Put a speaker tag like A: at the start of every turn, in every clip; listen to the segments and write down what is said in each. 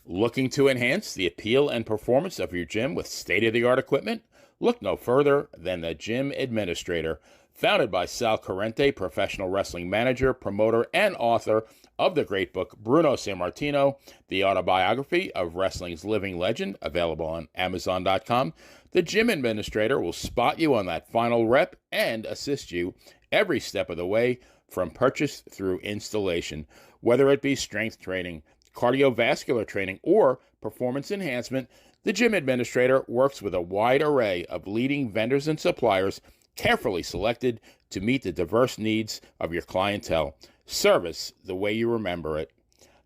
A: Looking to enhance the appeal and performance of your gym with state-of-the-art equipment? Look no further than the Gym Administrator. Founded by Sal Corrente, professional wrestling manager, promoter, and author of the great book Bruno Sammartino, the autobiography of wrestling's living legend, available on Amazon.com, the Gym Administrator will spot you on that final rep and assist you every step of the way from purchase through installation, whether it be strength training, cardiovascular training, or performance enhancement. The Gym Administrator works with a wide array of leading vendors and suppliers, carefully selected to meet the diverse needs of your clientele. Service the way you remember it.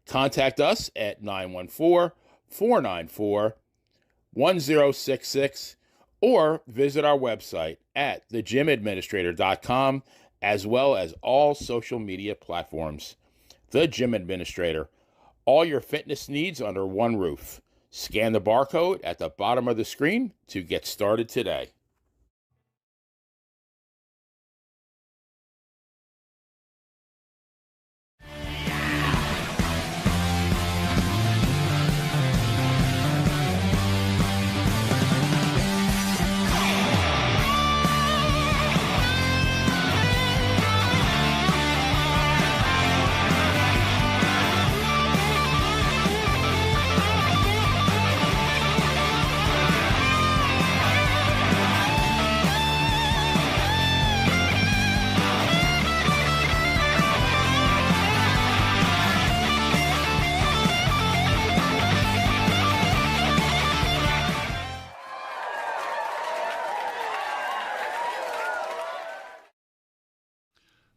A: Contact us at 914-494-1066 or visit our website at thegymadministrator.com, as well as all social media platforms. The Gym Administrator. All your fitness needs under one roof. Scan the barcode at the bottom of the screen to get started today.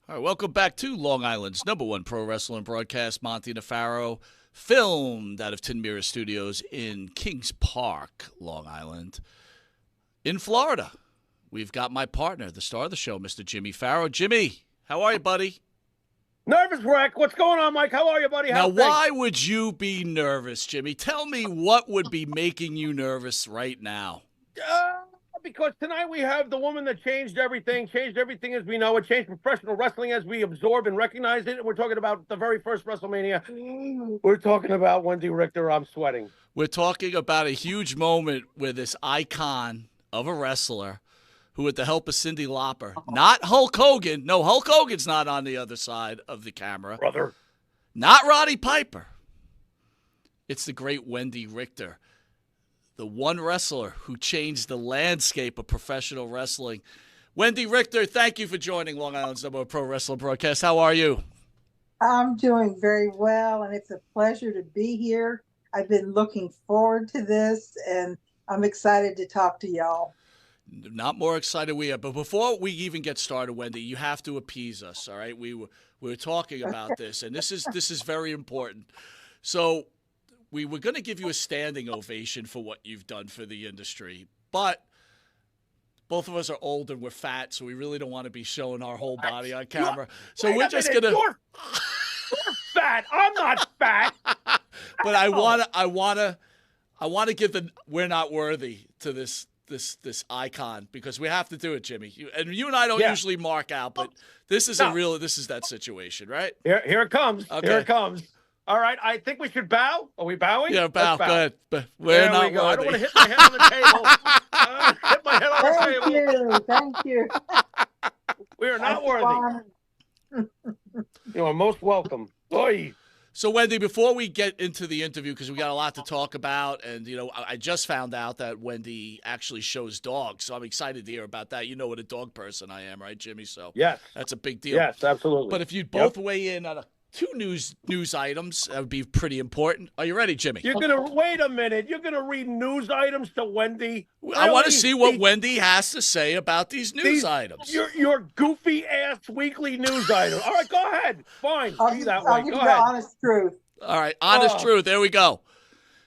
B: All right, welcome back to Long Island's #1 pro wrestling broadcast. Monty Nefaro, filmed out of Tin Mirror Studios in Kings Park, Long Island. In Florida, we've got my partner, the star of the show, Mr. Jimmy Farrow. Jimmy, how are you, buddy?
C: Nervous wreck. What's going on, Mike? How are you, buddy?
B: Now, why would you be nervous, Jimmy? Tell me what would be making you nervous right now.
C: Because tonight we have the woman that changed everything as we know it, changed professional wrestling as we absorb and recognize it. And we're talking about the very first WrestleMania. We're talking about Wendi Richter. I'm sweating.
B: We're talking about a huge moment where this icon of a wrestler who, with the help of Cyndi Lauper, not Hulk Hogan. No, Hulk Hogan's not on the other side of the camera.
C: Brother.
B: Not Roddy Piper. It's the great Wendi Richter. The one wrestler who changed the landscape of professional wrestling. Wendi Richter, thank you for joining Long Island's #1 pro wrestling broadcast. How are you?
D: I'm doing very well, and it's a pleasure to be here. I've been looking forward to this, and I'm excited to talk to y'all.
B: Not more excited we are. But before we even get started, Wendi, you have to appease us, all right? We were talking about this, and this is very important. So we were going to give you a standing ovation for what you've done for the industry, but both of us are old and we're fat, so we really don't want to be showing our whole body on camera. So we're just going to.
C: You're fat. I'm not fat.
B: But I want to give the "we're not worthy" to this icon, because we have to do it, Jimmy. You and I don't usually mark out, but this is this is that situation, right?
C: Here it comes.
B: Okay.
C: Here it comes. All right, I think we should bow. Are we bowing?
B: Yeah, bow.
C: Go
B: ahead. But we're not worthy.
C: I don't want to hit my head on the table. Hit my head on the table.
D: Thank you.
C: We are not worthy. You are most welcome. Oy.
B: So, Wendi, before we get into the interview, because we got a lot to talk about, and, I just found out that Wendi actually shows dogs, so I'm excited to hear about that. You know what a dog person I am, right, Jimmy? So
C: yes,
B: that's a big deal.
C: Yes, absolutely.
B: But if you'd both weigh in on two news items, that would be pretty important. Are you ready, Jimmy?
C: You're going to wait a minute. You're going to read news items to Wendi?
B: I want to see what Wendi has to say about these news items.
C: Your goofy ass weekly news item. All right, go ahead. Fine.
D: I'll give you the honest truth.
B: All right, honest truth. There we go.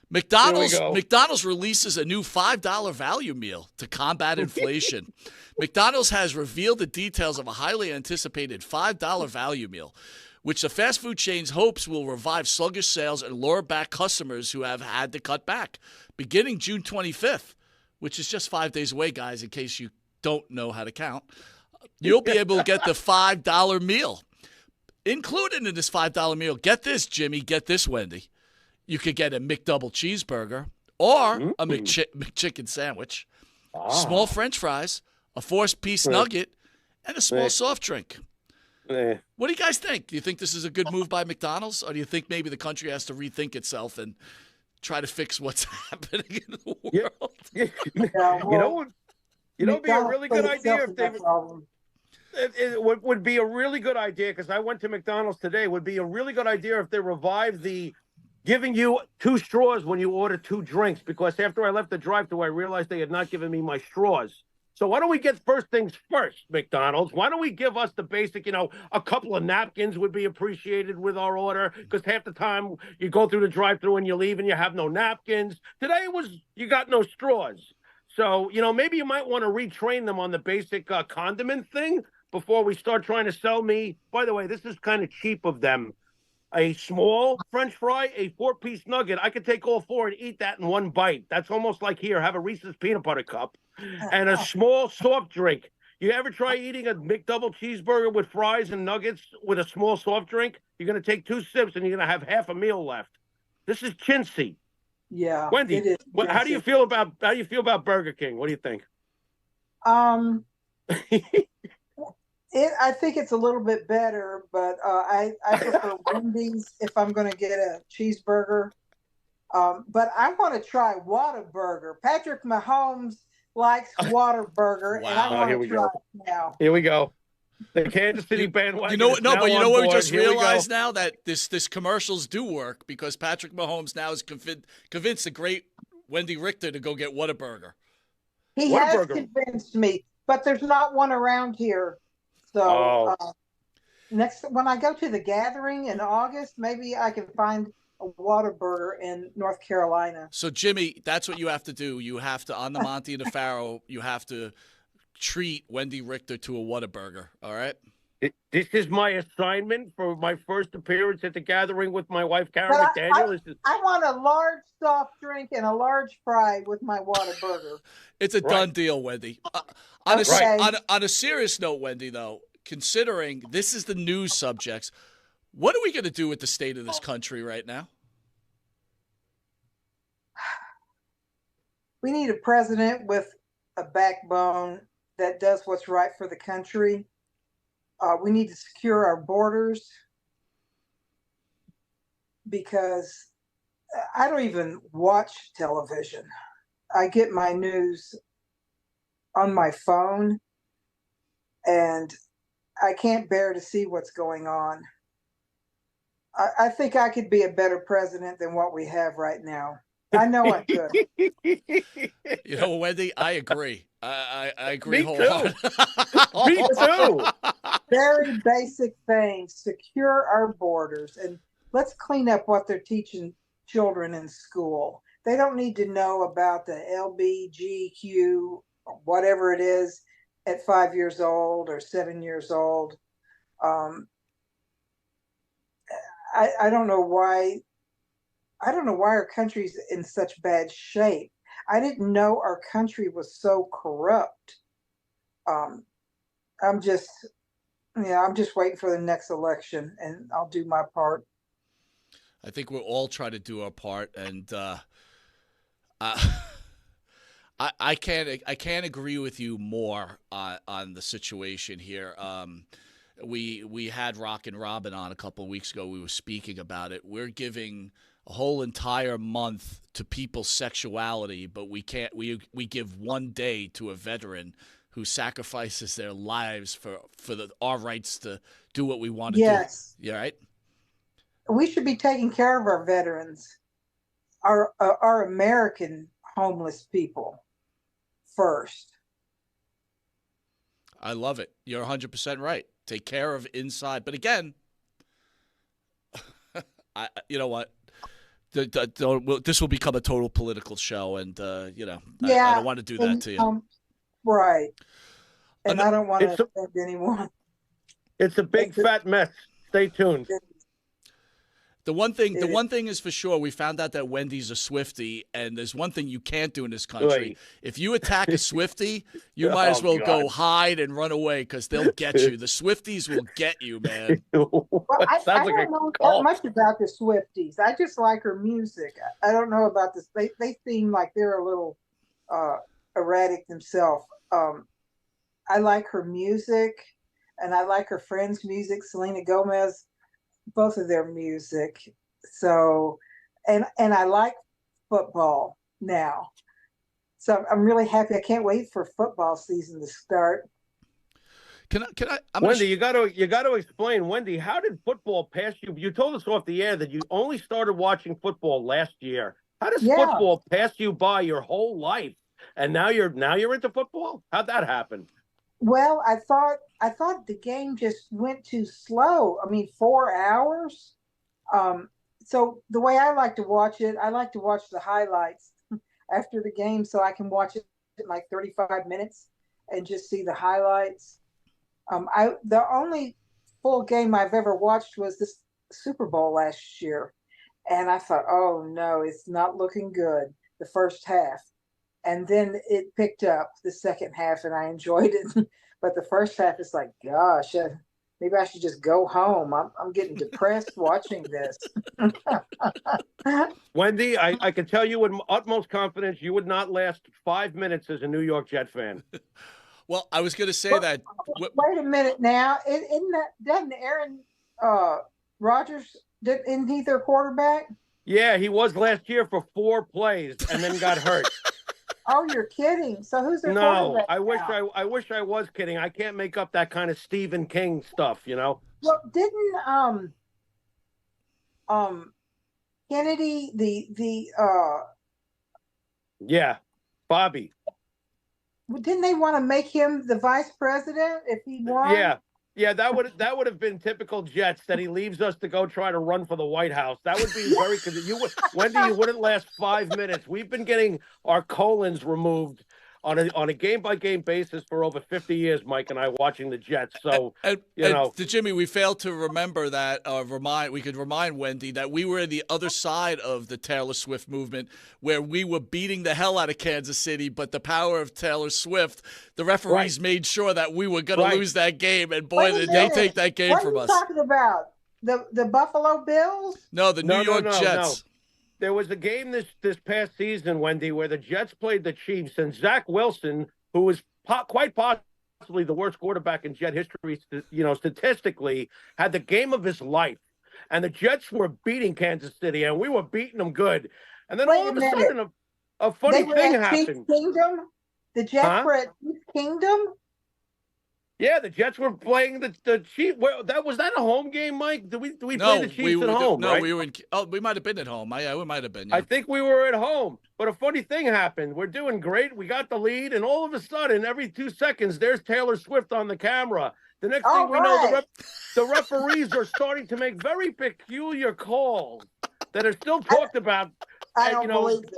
B: McDonald's releases a new $5 value meal to combat inflation. McDonald's has revealed the details of a highly anticipated $5 value meal, which the fast food chains hopes will revive sluggish sales and lure back customers who have had to cut back. Beginning June 25th, which is just 5 days away, guys, in case you don't know how to count, you'll be able to get the $5 meal. Included in this $5 meal, get this, Jimmy, get this, Wendi, You could get a McDouble cheeseburger or a McChicken sandwich, small French fries, a 4-piece nugget, and a small soft drink. What do you guys think? Do you think this is a good move by McDonald's, or do you think maybe the country has to rethink itself and try to fix what's happening in the world?
C: Yeah, well, it'd be a really good idea if they. It would be a really good idea, because I went to McDonald's today. It would be a really good idea if they revived the giving you 2 straws when you order 2 drinks, because after I left the drive-thru, I realized they had not given me my straws. So why don't we get first things first, McDonald's? Why don't we give us the basic, a couple of napkins would be appreciated with our order, because half the time you go through the drive-thru and you leave and you have no napkins. Today you got no straws. So, maybe you might want to retrain them on the basic condiment thing before we start trying to sell me. By the way, this is kind of cheap of them. A small French fry, a 4-piece nugget. I could take all 4 and eat that in one bite. That's almost like, here, have a Reese's peanut butter cup and a small soft drink. You ever try eating a McDouble cheeseburger with fries and nuggets with a small soft drink? You're going to take 2 sips and you're going to have half a meal left. This is chintzy.
D: Yeah,
C: Wendi,
D: it is
C: how do you feel about Burger King? What do you think?
D: I think it's a little bit better, but I prefer Wendy's if I'm going to get a cheeseburger. But I want to try Whataburger. Patrick Mahomes likes Whataburger, and I want to try it now.
C: Here we go. The Kansas City bandwagon.
B: You know what we just realized now? That this commercials do work, because Patrick Mahomes now is convinced the great Wendi Richter to go get Whataburger.
D: He has convinced me, but there's not one around here. So when I go to the gathering in August, maybe I can find a Whataburger in North Carolina.
B: So, Jimmy, that's what you have to do. You have to, on the Monty and the Pharaoh, you have to treat Wendi Richter to a Whataburger, all right?
C: This is my assignment for my first appearance at the gathering with my wife, Karen McDaniel.
D: I want a large soft drink and a large fry with my Whataburger.
B: It's a done deal, Wendi. On a serious note, Wendi, though, considering this is the news subjects, what are we going to do with the state of this country right now?
D: We need a president with a backbone that does what's right for the country. We need to secure our borders, because I don't even watch television. I get my news on my phone, and I can't bear to see what's going on. I think I could be a better president than what we have right now. I know I could.
B: You know, Wendi, I agree. I agree
C: wholeheartedly. Me too.
D: Very basic things. Secure our borders, and let's clean up what they're teaching children in school. They don't need to know about the LBGQ, whatever it is, at 5 years old or 7 years old. I don't know why. I don't know why our country's in such bad shape. I didn't know our country was so corrupt. I'm just waiting for the next election, and I'll do my part.
B: I think we'll all try to do our part, and I can't agree with you more on the situation here. We had Rockin' Robin on a couple of weeks ago. We were speaking about it. We're giving a whole entire month to people's sexuality, but we can't. We give 1 day to a veteran who sacrifices their lives for our rights to do what we want to do.
D: Yes.
B: Yeah, right.
D: We should be taking care of our veterans, our American homeless people first.
B: I love it. You're 100% right. Take care of inside. But again, you know what? This will become a total political show, and I don't want to do that to you.
D: Right. And I don't want to offend anyone.
C: It's a big fat mess. Stay tuned.
B: The one thing is for sure, we found out that Wendy's a Swiftie, and there's one thing you can't do in this country.
C: Right.
B: If you attack a Swiftie, you might as well go hide and run away because they'll get you. The Swifties will get you, man.
D: Well, I
C: Sounds like
D: don't
C: a
D: know that
C: cult.
D: much about the Swifties. I just like her music. I don't know about this. They seem like they're a little erratic themselves. I like her music, and I like her friends' music, Selena Gomez, both of their music. So, and I like football now. So I'm really happy. I can't wait for football season to start.
B: Can I?
C: Wendy, you got to explain. Wendy, how did football pass you? You told us off the air that you only started watching football last year. How does football pass you by your whole life, and now you're into football? How'd that happen?
D: Well, I thought the game just went too slow. I mean, 4 hours. So the way I like to watch it, I like to watch the highlights after the game, so I can watch it in like 35 minutes and just see the highlights. The only full game I've ever watched was this Super Bowl last year, and I thought, oh no, it's not looking good the first half. And then it picked up the second half, and I enjoyed it. But the first half is like, gosh, maybe I should just go home. I'm getting depressed watching this.
C: Wendy, I can tell you with utmost confidence, you would not last 5 minutes as a New York Jet fan.
B: Well, I was going to say that.
D: Wait a minute now. Doesn't Aaron Rodgers, isn't he their quarterback?
C: Yeah, he was last year for 4 plays and then got hurt.
D: Oh, you're kidding. So who's their quarterback?
C: No, I wish I was kidding. I can't make up that kind of Stephen King stuff, you know.
D: Well, didn't Kennedy
C: Yeah, Bobby.
D: didn't they want to make him the vice president if he won?
C: Yeah, that would have been typical Jets, that he leaves us to go try to run for the White House. That would be very, because Wendy, you wouldn't last 5 minutes. We've been getting our colons removed on a game-by-game basis for over 50 years, Mike and I, watching the Jets. So,
B: to Jimmy, we failed to remember that, we could remind Wendy that we were in the other side of the Taylor Swift movement, where we were beating the hell out of Kansas City, but the power of Taylor Swift, the referees made sure that we were going to lose that game, and boy, did they take that game from us.
D: What are you talking about? The Buffalo Bills?
B: No, the New York Jets.
C: No. There was a game this past season, Wendy, where the Jets played the Chiefs, and Zach Wilson, who was quite possibly the worst quarterback in Jet history, statistically, had the game of his life. And the Jets were beating Kansas City, and we were beating them good. And then all of a sudden, a funny thing happened.
D: Kingdom? The Jets were at Chiefs Kingdom?
C: Yeah, the Jets were playing the Chiefs. Well, was that a home game, Mike? Did we play the Chiefs at home?
B: No,
C: right?
B: we were in. Oh, we might have been at home. We might have been. Yeah.
C: I think we were at home. But a funny thing happened. We're doing great. We got the lead, and all of a sudden, every 2 seconds, there's Taylor Swift on the camera. The next thing we know, the referees are starting to make very peculiar calls that are still talked about.
D: I don't believe it.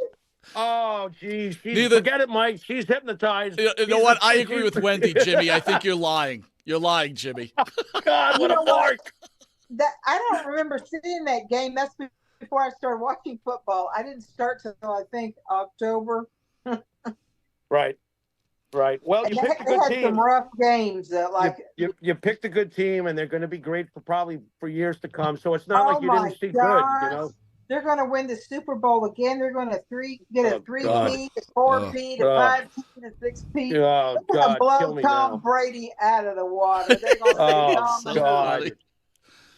C: Oh, geez. Forget it, Mike. She's hypnotized.
B: You know what? I agree with Wendy, Jimmy. I think you're lying. You're lying, Jimmy.
C: God, what a mark.
D: I don't remember seeing that game. That's before I started watching football. I didn't start till, I think, October.
C: Right. Well, you picked a good team.
D: They had some rough games.
C: You picked a good team, and they're going to be great for years to come. So it's not like you didn't see good, you know.
D: They're going to win the Super Bowl again. They're going to get a 3-peat, a 4-peat, a 5-peat, a 6-peat.
C: Oh,
D: they're going to blow Tom Brady out of the water. They're going to say,
C: God.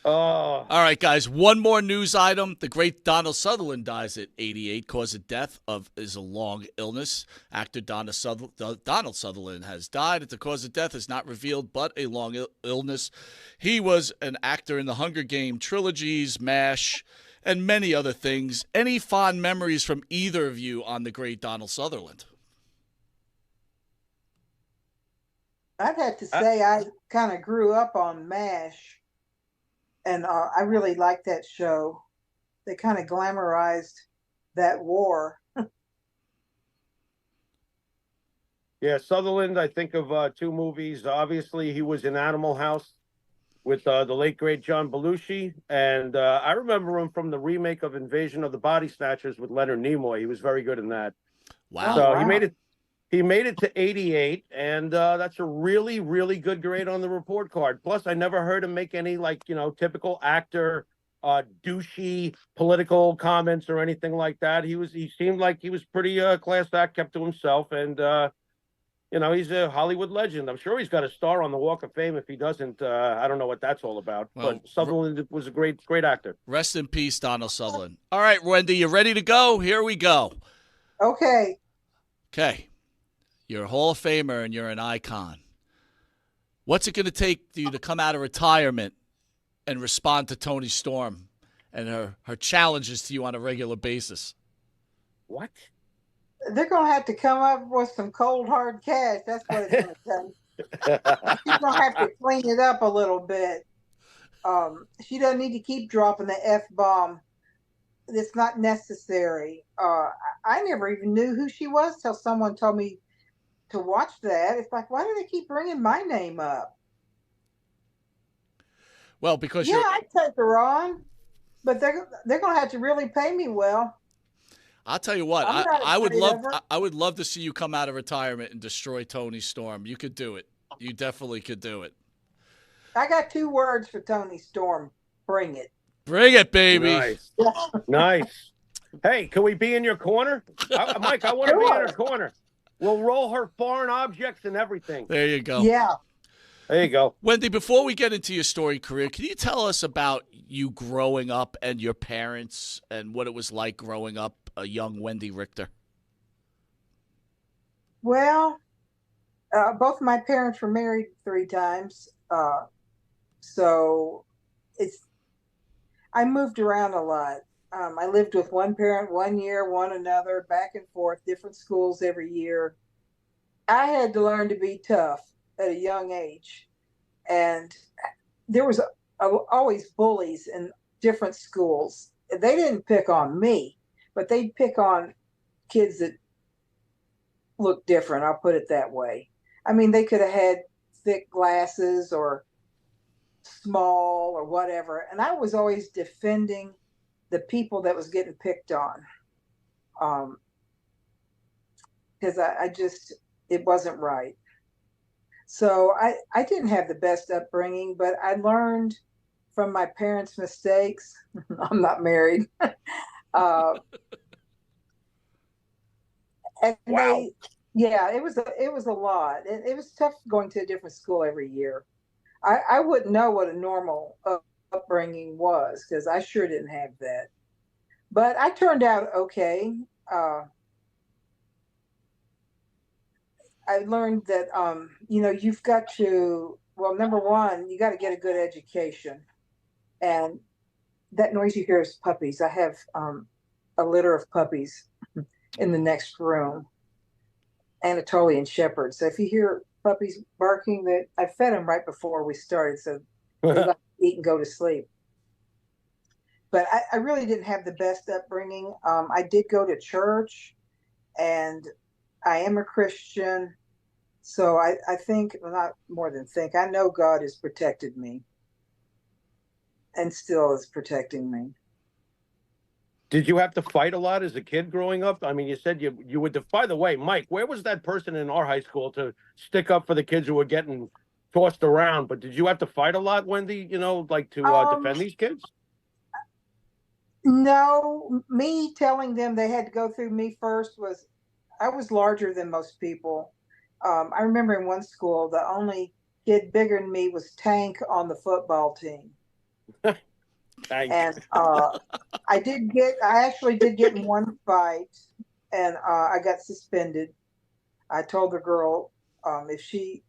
B: All right, guys. One more news item. The great Donald Sutherland dies at 88. Cause of death is a long illness. Actor Donald Sutherland has died. The cause of death is not revealed, but a long illness. He was an actor in the Hunger Game trilogies, MASH, and many other things. Any fond memories from either of you on the great Donald Sutherland?
D: I'd have to say I kind of grew up on MASH, and I really liked that show. They kind of glamorized that war.
C: Yeah, Sutherland, I think of 2 movies. Obviously, he was in Animal House. with the late great John Belushi, and I remember him from the remake of Invasion of the Body Snatchers with Leonard Nimoy. He was very good in that.
B: Wow.
C: So
D: wow.
C: he made it to 88, and that's a really, really good grade on the report card. Plus, I never heard him make any, like, typical actor, douchey political comments or anything like that. He seemed like he was pretty class act, kept to himself, and he's a Hollywood legend. I'm sure he's got a star on the Walk of Fame. If he doesn't, I don't know what that's all about.
B: Well,
C: but Sutherland was a great actor.
B: Rest in peace, Donald Sutherland. All right, Wendy, you ready to go? Here we go.
D: Okay.
B: Okay. You're a Hall of Famer and you're an icon. What's it going to take you to come out of retirement and respond to Toni Storm and her challenges to you on a regular basis?
C: What?
D: They're going to have to come up with some cold, hard cash. That's what it's going to take. She's going to have to clean it up a little bit. She doesn't need to keep dropping the F-bomb. It's not necessary. I never even knew who she was till someone told me to watch that. It's like, why do they keep bringing my name up?
B: Well, because
D: I'd take her on, but they're going to have to really pay me well.
B: I'll tell you what,
D: I'm not
B: I would
D: afraid
B: love
D: of her.
B: I would love to see you come out of retirement and destroy Toni Storm. You could do it. You definitely could do it.
D: I got 2 words for Toni Storm. Bring it.
B: Bring it, baby.
C: Nice. Nice. Hey, can we be in your corner? Mike, I want to be in her corner. We'll roll her foreign objects and everything.
B: There you go.
D: Yeah.
C: There you go.
B: Wendy, before we get into your storied career, can you tell us about you growing up and your parents and what it was like growing up a young Wendi Richter?
D: Well, both my parents were married 3 times. So I moved around a lot. I lived with one parent 1 year, one another, back and forth, different schools every year. I had to learn to be tough at a young age. And there was always bullies in different schools. They didn't pick on me, but they'd pick on kids that looked different. I'll put it that way. I mean, they could have had thick glasses or small or whatever. And I was always defending the people that was getting picked on. Because it wasn't right. So I didn't have the best upbringing, but I learned from my parents' mistakes. I'm not married. And
C: Wow.
D: it was a lot. It was tough going to a different school every year. I wouldn't know what a normal upbringing was because I sure didn't have that. But I turned out okay. I learned that, you've got to, well, number one, you got to get a good education. And that noise you hear is puppies. I have a litter of puppies in the next room, Anatolian Shepherds. So if you hear puppies barking, I fed them right before we started, so they like to eat and go to sleep. But I really didn't have the best upbringing. I did go to church, and I am a Christian. So I think, well, not more than think, I know God has protected me and still is protecting me.
C: Did you have to fight a lot as a kid growing up? I mean, you said you would. By the way, Mike, where was that person in our high school to stick up for the kids who were getting tossed around? But did you have to fight a lot, Wendy, like to defend these kids?
D: No, me telling them they had to go through me first I was larger than most people. I remember in one school, the only kid bigger than me was Tank on the football team.
C: Tank.
D: And I actually did get in one fight, and I got suspended. I told the girl if she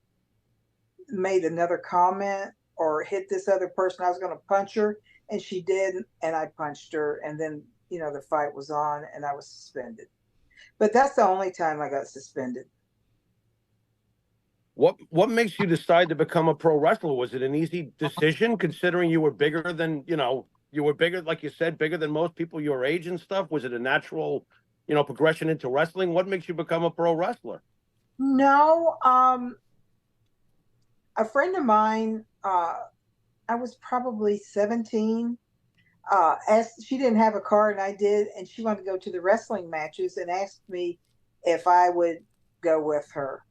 D: made another comment or hit this other person, I was going to punch her. And she did, and I punched her. And then, the fight was on, and I was suspended. But that's the only time I got suspended.
C: What makes you decide to become a pro wrestler? Was it an easy decision, considering you were bigger than, you were bigger, like you said, bigger than most people your age and stuff? Was it a natural, progression into wrestling? What makes you become a pro wrestler?
D: No, a friend of mine, I was probably 17. As she didn't have a car and I did, and she wanted to go to the wrestling matches and asked me if I would go with her.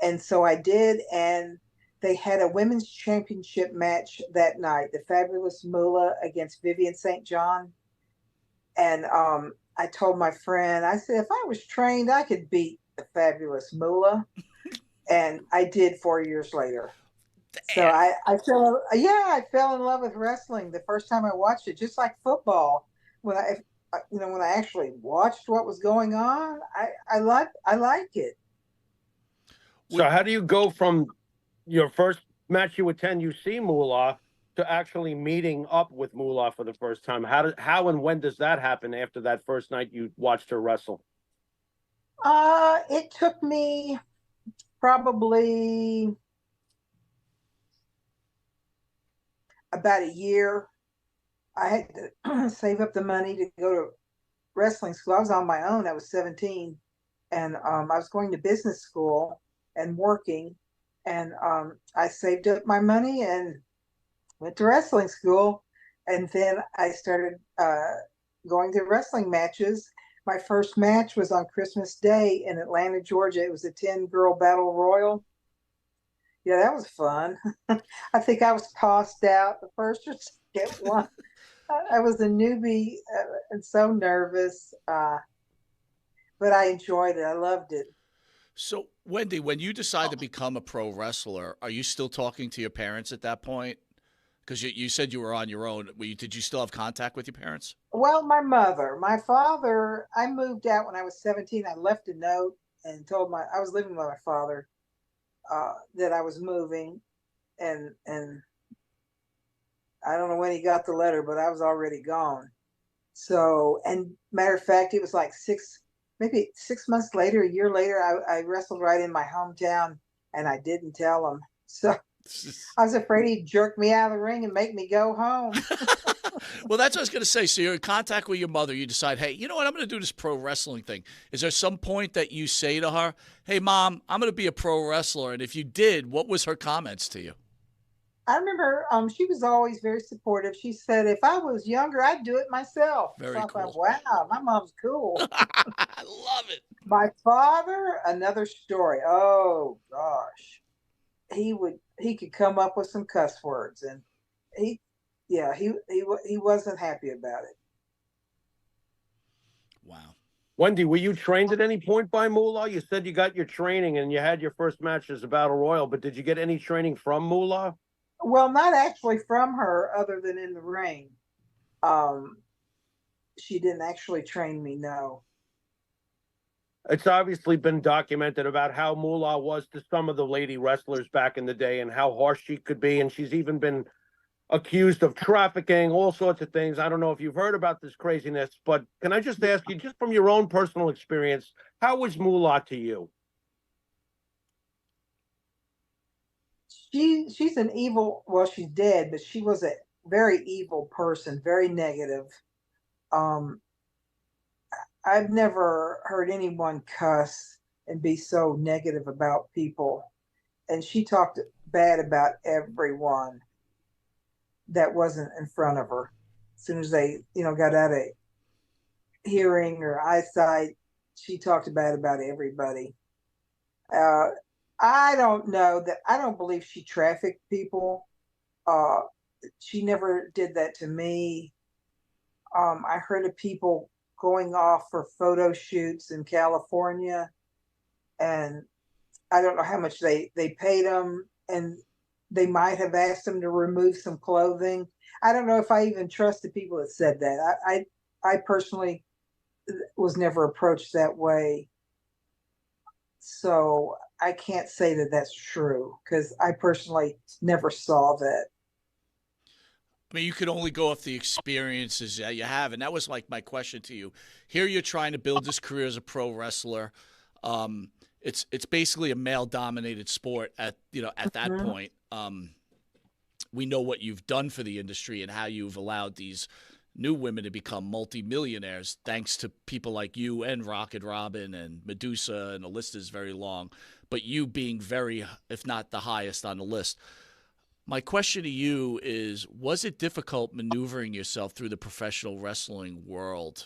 D: And so I did, and they had a women's championship match that night, the Fabulous Moolah against Vivian St. John. And I told my friend, I said, if I was trained, I could beat the Fabulous Moolah. And I did 4 years later. So I fell in love with wrestling the first time I watched it, just like football. When when I actually watched what was going on, I like it.
C: So how do you go from your first match you attend, you see Moolah, to actually meeting up with Moolah for the first time? How and when does that happen after that first night you watched her wrestle?
D: It took me probably about a year. I had to save up the money to go to wrestling school. I was on my own. I was 17, and I was going to business school and working, and I saved up my money and went to wrestling school, and then I started going to wrestling matches. My first match was on Christmas Day in Atlanta, Georgia. It was a 10-girl battle royal. Yeah, that was fun. I think I was tossed out the first or second one. I was a newbie and so nervous, but I enjoyed it. I loved it.
B: So, Wendi, when you decide to become a pro wrestler, are you still talking to your parents at that point? Because you said you were on your own. Did you still have contact with your parents?
D: Well, my mother, my father, I moved out when I was 17. I left a note and told I was living with my father, that I was moving, and I don't know when he got the letter, but I was already gone. So, and matter of fact, it was like maybe 6 months later, a year later, I wrestled right in my hometown, and I didn't tell him. So I was afraid he'd jerk me out of the ring and make me go home.
B: Well, that's what I was going to say. So you're in contact with your mother. You decide, hey, you know what? I'm going to do this pro wrestling thing. Is there some point that you say to her, hey, Mom, I'm going to be a pro wrestler? And if you did, what was her comments to you?
D: I remember she was always very supportive. She said, if I was younger, I'd do it myself.
B: Very
D: so
B: cool.
D: I thought, wow, my mom's cool.
B: I love it.
D: My father, another story. Oh gosh, he could come up with some cuss words, and he wasn't happy about it.
B: Wow.
C: Wendi, were you trained at any point by Moolah? You said you got your training and you had your first match as a battle royal, but did you get any training from Moolah?
D: Well, not actually from her, other than in the ring. Um, she didn't actually train me. No.
C: It's obviously been documented about how Moolah was to some of the lady wrestlers back in the day and how harsh she could be. And she's even been accused of trafficking, all sorts of things. I don't know if you've heard about this craziness, but can I just ask you, just from your own personal experience, how was Moolah to you?
D: She's an evil, well, she's dead, but she was a very evil person, very negative. Um, I've never heard anyone cuss and be so negative about people. And she talked bad about everyone that wasn't in front of her. As soon as they, got out of hearing or eyesight, she talked bad about everybody. I don't know that. I don't believe she trafficked people. Uh, she never did that to me. I heard of people going off for photo shoots in California, and I don't know how much they paid them, and they might have asked them to remove some clothing. I don't know if I even trust the people that said that. I personally was never approached that way, so I can't say that that's true because I personally never saw that.
B: I mean, you could only go off the experiences that you have, and that was like my question to you. Here, you're trying to build this career as a pro wrestler. It's basically a male-dominated sport at that point. We know what you've done for the industry and how you've allowed these new women to become multimillionaires thanks to people like you and Rocket Robin and Medusa, and the list is very long. But you being very, if not the highest on the list. My question to you is, was it difficult maneuvering yourself through the professional wrestling world?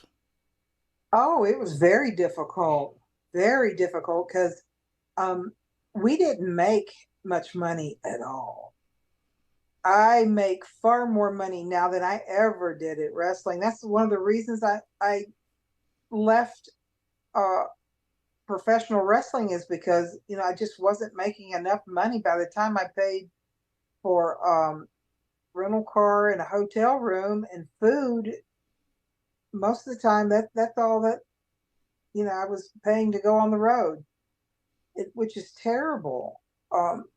D: Oh, it was very difficult because um, we didn't make much money at all. I make far more money now than I ever did at wrestling. That's one of the reasons I left uh, professional wrestling is because, I just wasn't making enough money by the time I paid for rental car and a hotel room and food. Most of the time, that's all that I was paying to go on the road, which is terrible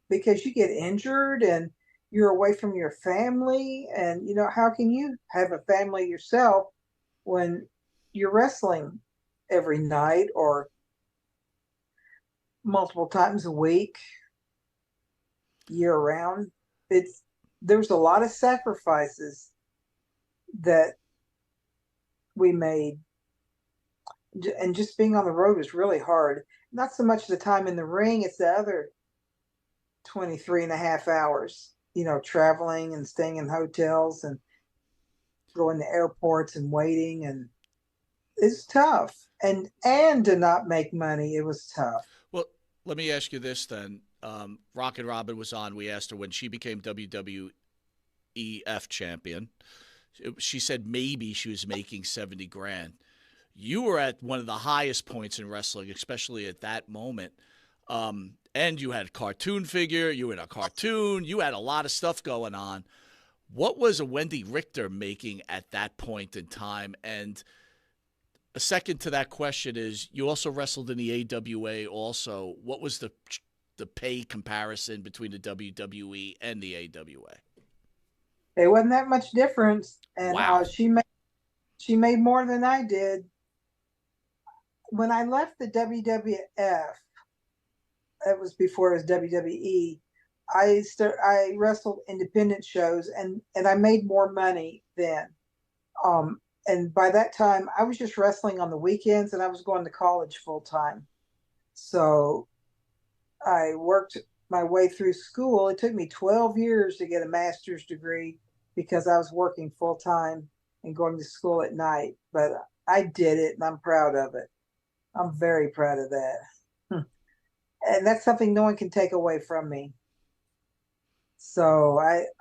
D: because you get injured and you're away from your family, and how can you have a family yourself when you're wrestling every night or multiple times a week, year round? There's a lot of sacrifices that we made, and just being on the road is really hard. Not so much the time in the ring, it's the other 23 and a half hours, traveling and staying in hotels and going to airports and waiting, and it's tough. And to not make money, it was tough.
B: Well, let me ask you this then. Rockin' Robin was on. We asked her when she became WWEF champion. She said maybe she was making 70 grand. You were at one of the highest points in wrestling, especially at that moment. And you had a cartoon figure. You were in a cartoon. You had a lot of stuff going on. What was a Wendi Richter making at that point in time? And a second to that question is, you also wrestled in the AWA also. What was the pay comparison between the WWE and the AWA?
D: It wasn't that much difference. And
B: wow.
D: She made more than I did. When I left the WWF, it was before it was WWE. I wrestled independent shows, and I made more money then. And by that time, I was just wrestling on the weekends, and I was going to college full time. So I worked my way through school. It took me 12 years to get a master's degree because I was working full time and going to school at night. But I did it, and I'm proud of it. I'm very proud of that. And that's something no one can take away from me. So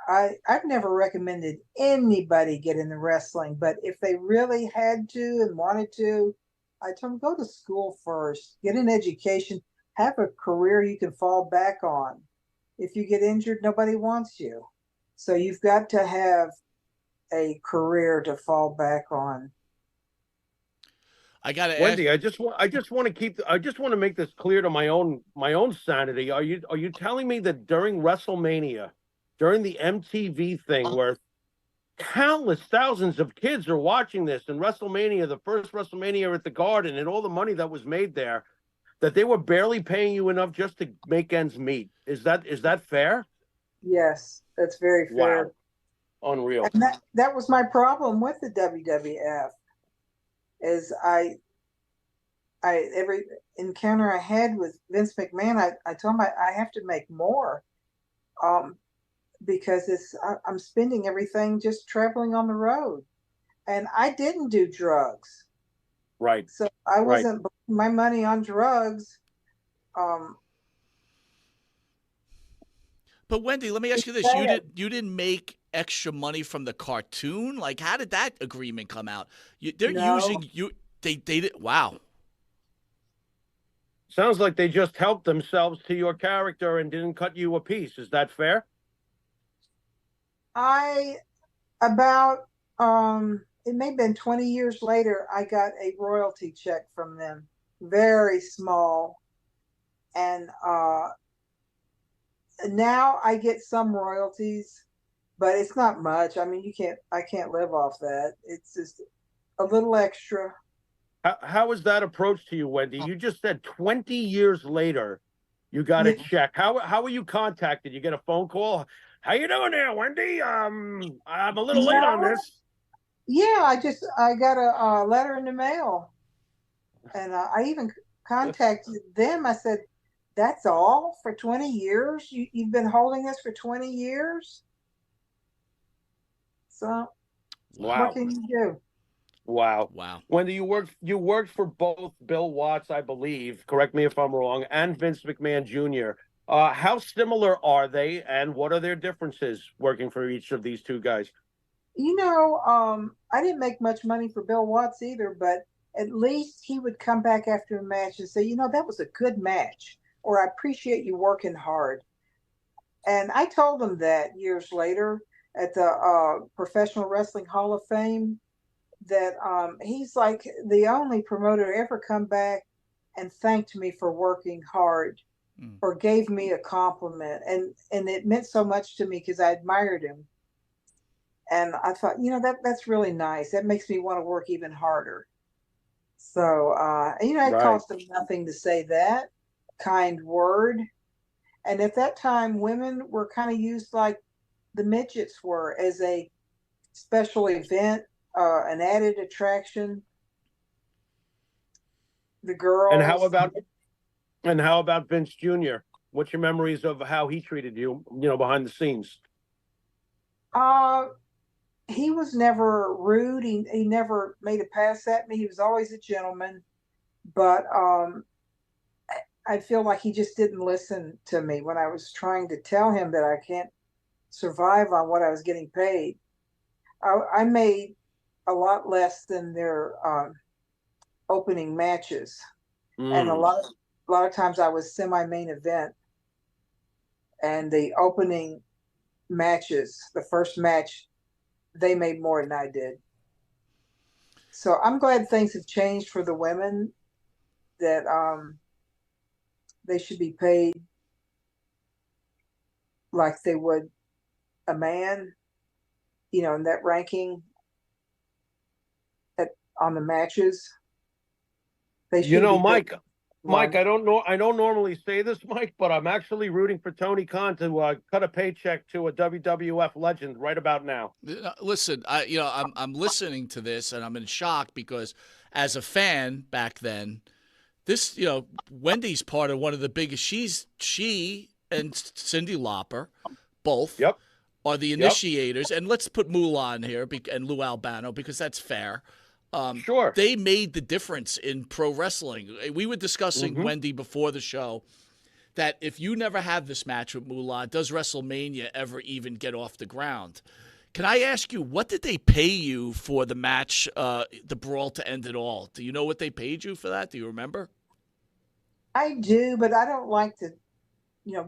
D: I've never recommended anybody get into wrestling, but if they really had to and wanted to, I told them go to school first, get an education, have a career you can fall back on. If you get injured, nobody wants you. So you've got to have a career to fall back on.
B: I got to
C: Wendi, I just want to make this clear to my own sanity. Are you telling me that during WrestleMania, during the MTV thing where countless thousands of kids are watching this, and WrestleMania, the first WrestleMania at the Garden, and all the money that was made there, that they were barely paying you enough just to make ends meet? Is that fair?
D: Yes, that's very fair.
C: Wow. Unreal.
D: And that was my problem with the WWF. Is every encounter I had with Vince McMahon, I told him I have to make more, because I'm spending everything just traveling on the road, and I didn't do drugs,
C: right?
D: So I wasn't putting my money on drugs.
B: But Wendi, let me ask you this: you didn't make extra money from the cartoon? Like, how did that agreement come out? They're using you. They did. Wow.
C: Sounds like they just helped themselves to your character and didn't cut you a piece. Is that fair?
D: It may have been 20 years later, I got a royalty check from them, very small, and now I get some royalties, but it's not much. I mean, I can't live off that. It's just a little extra.
C: How was that approach to you, Wendi? You just said 20 years later, you got a check. How were you contacted? You get a phone call? How you doing there, Wendi? I'm a little late on this.
D: Yeah, I got a letter in the mail, and I even contacted them. I said, that's all for 20 years? You've been holding this for 20 years? So what
C: Wow.
D: can you do?
C: Wow.
B: Wow.
C: Wendy, you worked for both Bill Watts, I believe, correct me if I'm wrong, and Vince McMahon Jr. How similar are they, and what are their differences working for each of these two guys?
D: I didn't make much money for Bill Watts either, but at least he would come back after a match and say, that was a good match, or I appreciate you working hard. And I told him that years later at the Professional Wrestling Hall of Fame, that he's like the only promoter to ever come back and thanked me for working hard or gave me a compliment. And it meant so much to me because I admired him. And I thought, that's really nice. That makes me want to work even harder. So, it
C: Right.
D: cost him nothing to say that kind word. And at that time, women were kind of used like the midgets were, as a special event, an added attraction. The
C: And how
D: girls.
C: about and how about Vince Jr.? What's your memories of how he treated you, behind the scenes?
D: Uh, he was never rude. He never made a pass at me. He was always a gentleman. But I feel like he just didn't listen to me when I was trying to tell him that I can't survive on what I was getting paid. I made a lot less than their opening matches, and a lot of times I was semi-main event, and the opening matches, the first match, they made more than I did. So I'm glad things have changed for the women, that they should be paid like they would a man, in that ranking on the matches. They should be paid.
C: Mike, I don't know. I don't normally say this, Mike, but I'm actually rooting for Tony Khan to cut a paycheck to a WWF legend right about now.
B: Listen, I'm listening to this and I'm in shock because as a fan back then, this, Wendy's part of one of the biggest. She and Cyndi Lauper, both,
C: Yep.
B: are the initiators. And let's put Moolah in here and Lou Albano because that's fair.
C: Sure.
B: They made the difference in pro wrestling. We were discussing, Wendy, before the show, that if you never have this match with Moolah, does WrestleMania ever even get off the ground? Can I ask you, what did they pay you for the match, the brawl to end it all? Do you know what they paid you for that? Do you remember?
D: I do, but I don't like to,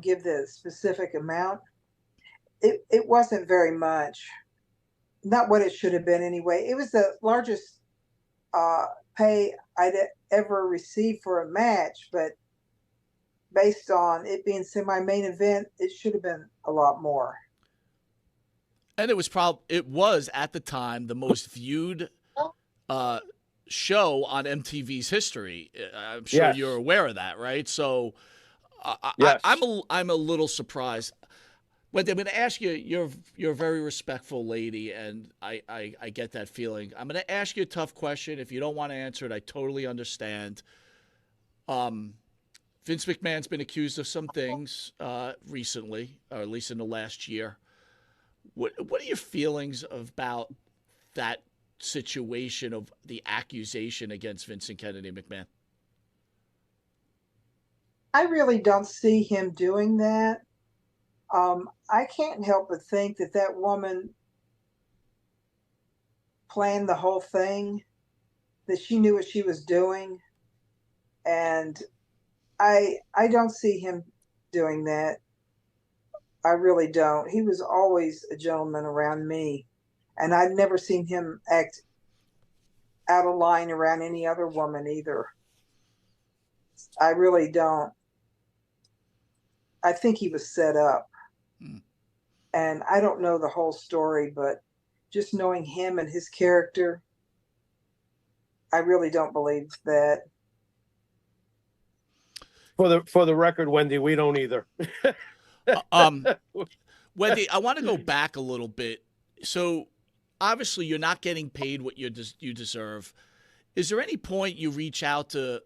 D: give the specific amount. It wasn't very much. Not what it should have been anyway. It was the largest pay I'd ever received for a match, but based on it being semi-main event, it should have been a lot more.
B: And it was at the time the most viewed show on MTV's history. I'm sure you're aware of that, right? So
C: yes.
B: I'm a little surprised. Wendy, I'm going to ask you. You're a very respectful lady, and I get that feeling. I'm going to ask you a tough question. If you don't want to answer it, I totally understand. Vince McMahon's been accused of some things recently, or at least in the last year. What are your feelings about that situation of the accusation against Vincent Kennedy McMahon?
D: I really don't see him doing that. I can't help but think that woman planned the whole thing, that she knew what she was doing, and I don't see him doing that. I really don't. He was always a gentleman around me, and I've never seen him act out of line around any other woman either. I really don't. I think he was set up. And I don't know the whole story, but just knowing him and his character, I really don't believe that.
C: For the record, Wendy, we don't either.
B: Wendy, I want to go back a little bit. So obviously you're not getting paid what you deserve. Is there any point you reach out to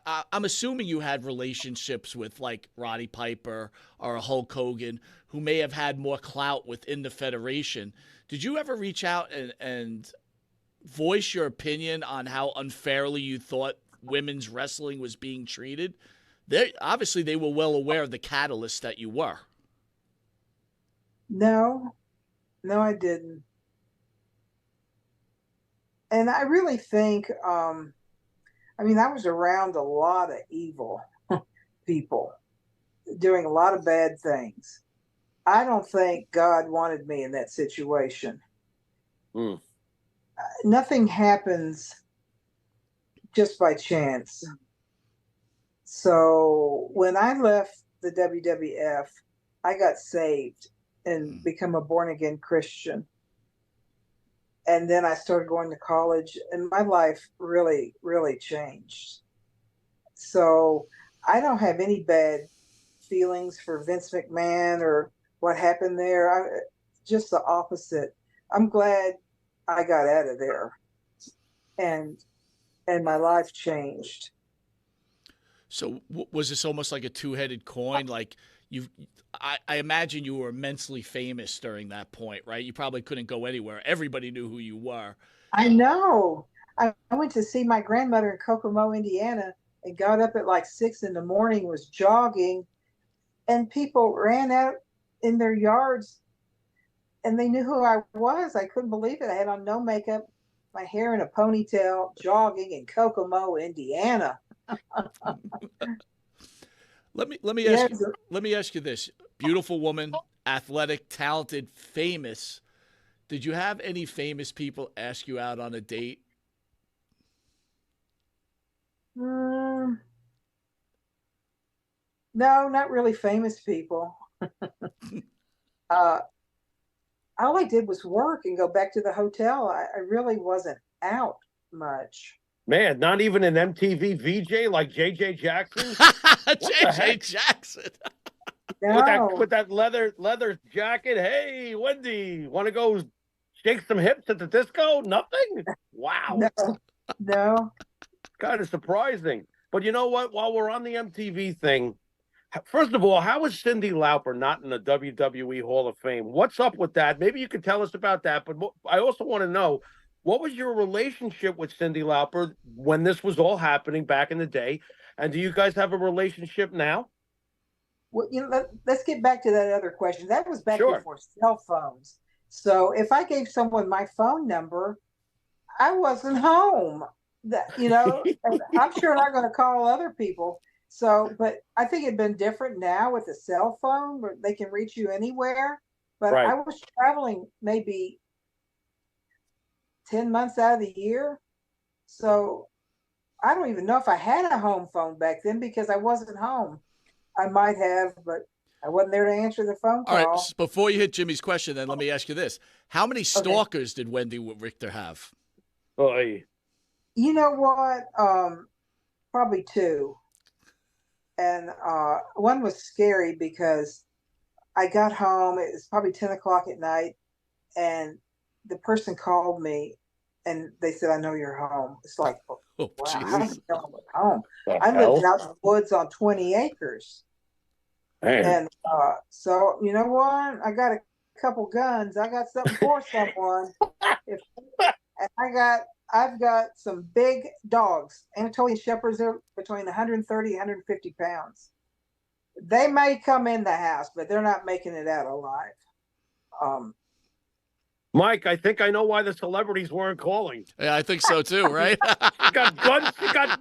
B: I'm assuming you had relationships with like Roddy Piper or Hulk Hogan, who may have had more clout within the federation. Did you ever reach out and voice your opinion on how unfairly you thought women's wrestling was being treated? Obviously they were well aware of the catalyst that you were.
D: No, no, I didn't. And I really think, I mean, I was around a lot of evil people doing a lot of bad things. I don't think God wanted me in that situation.
C: Mm.
D: Nothing happens just by chance. So when I left the WWF, I got saved and become a born again Christian. And then I started going to college, and my life really, really changed. So I don't have any bad feelings for Vince McMahon or what happened there. Just the opposite. I'm glad I got out of there, and my life changed.
B: So was this almost like a two-headed coin? Like I imagine you were immensely famous during that point, right? You probably couldn't go anywhere. Everybody knew who you were.
D: I know. I went to see my grandmother in Kokomo, Indiana, and got up at like 6 a.m, was jogging, and people ran out in their yards and they knew who I was. I couldn't believe it. I had on no makeup, my hair in a ponytail, jogging in Kokomo, Indiana.
B: Let me ask you this. Beautiful woman, athletic, talented, famous. Did you have any famous people ask you out on a date?
D: No, not really famous people. All I did was work and go back to the hotel. I really wasn't out much.
C: Man, not even an MTV VJ like JJ Jackson?
B: JJ Jackson.
D: No.
C: With that leather jacket. Hey, Wendy, want to go shake some hips at the disco? Nothing? Wow.
D: No.
C: Kind of surprising. But you know what? While we're on the MTV thing, first of all, how is Cyndi Lauper not in the WWE Hall of Fame? What's up with that? Maybe you could tell us about that. But I also want to know, what was your relationship with Cyndi Lauper when this was all happening back in the day? And do you guys have a relationship now?
D: Well, let's get back to that other question. That was back
C: Sure.
D: before cell phones. So if I gave someone my phone number, I wasn't home. I'm sure not going to call other people. So, but I think it'd been different now with a cell phone where they can reach you anywhere. But
C: Right.
D: I was traveling maybe 10 months out of the year. So I don't even know if I had a home phone back then because I wasn't home. I might have, but I wasn't there to answer the phone call.
B: All right, so before you hit Jimmy's question, then let me ask you this. How many stalkers did Wendi Richter have?
C: Oy.
D: You know what? Probably 2. And one was scary because I got home. It was probably 10 o'clock at night, and the person called me, and they said, "I know you're home." It's like, wow, how did you know I was home? I lived out in the woods on 20 acres.
C: Man.
D: And so, you know what? I got a couple guns. I got something for someone. And I've got some big dogs. Anatolian Shepherds are between 130 and 150 pounds. They may come in the house, but they're not making it out alive.
C: Mike, I think I know why the celebrities weren't calling.
B: Yeah, I think so too, right?
C: She got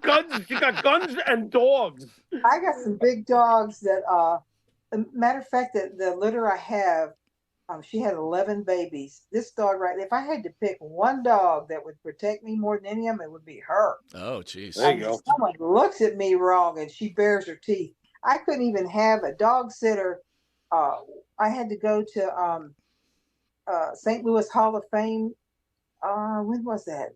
C: guns and dogs.
D: I got some big dogs that, matter of fact, the litter I have, she had 11 babies. This dog, right? If I had to pick one dog that would protect me more than any of them, it would be her.
B: Oh, jeez.
C: There you go.
D: Someone looks at me wrong and she bares her teeth. I couldn't even have a dog sitter. I had to go to St. Louis Hall of Fame. When was that?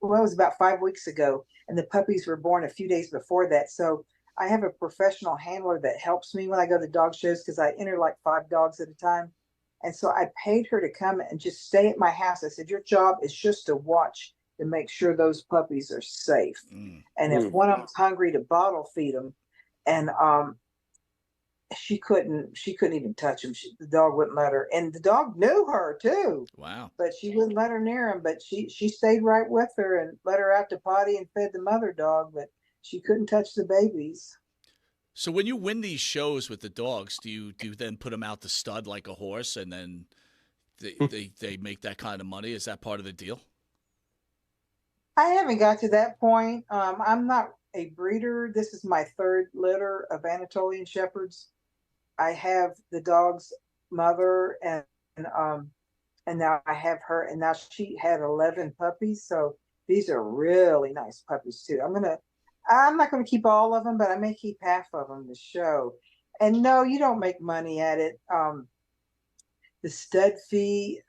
D: Well, it was about 5 weeks ago, and the puppies were born a few days before that. So I have a professional handler that helps me when I go to dog shows because I enter like 5 dogs at a time. And so I paid her to come and just stay at my house. I said, your job is just to watch to make sure those puppies are safe. And if one of them's hungry, to bottle feed them. And she couldn't even touch him. The dog wouldn't let her, and the dog knew her too.
B: Wow.
D: But she wouldn't let her near him. But she stayed right with her and let her out to potty and fed the mother dog, but she couldn't touch the babies.
B: So when you win these shows with the dogs, do you then put them out to stud like a horse, and then they make that kind of money? Is that part of the deal?
D: I haven't got to that point. I'm not a breeder. This is my third litter of Anatolian Shepherds. I have the dog's mother, and now I have her, and now she had 11 puppies. So these are really nice puppies too. I'm not going to keep all of them, but I may keep half of them to show. And no, you don't make money at it. The stud fee,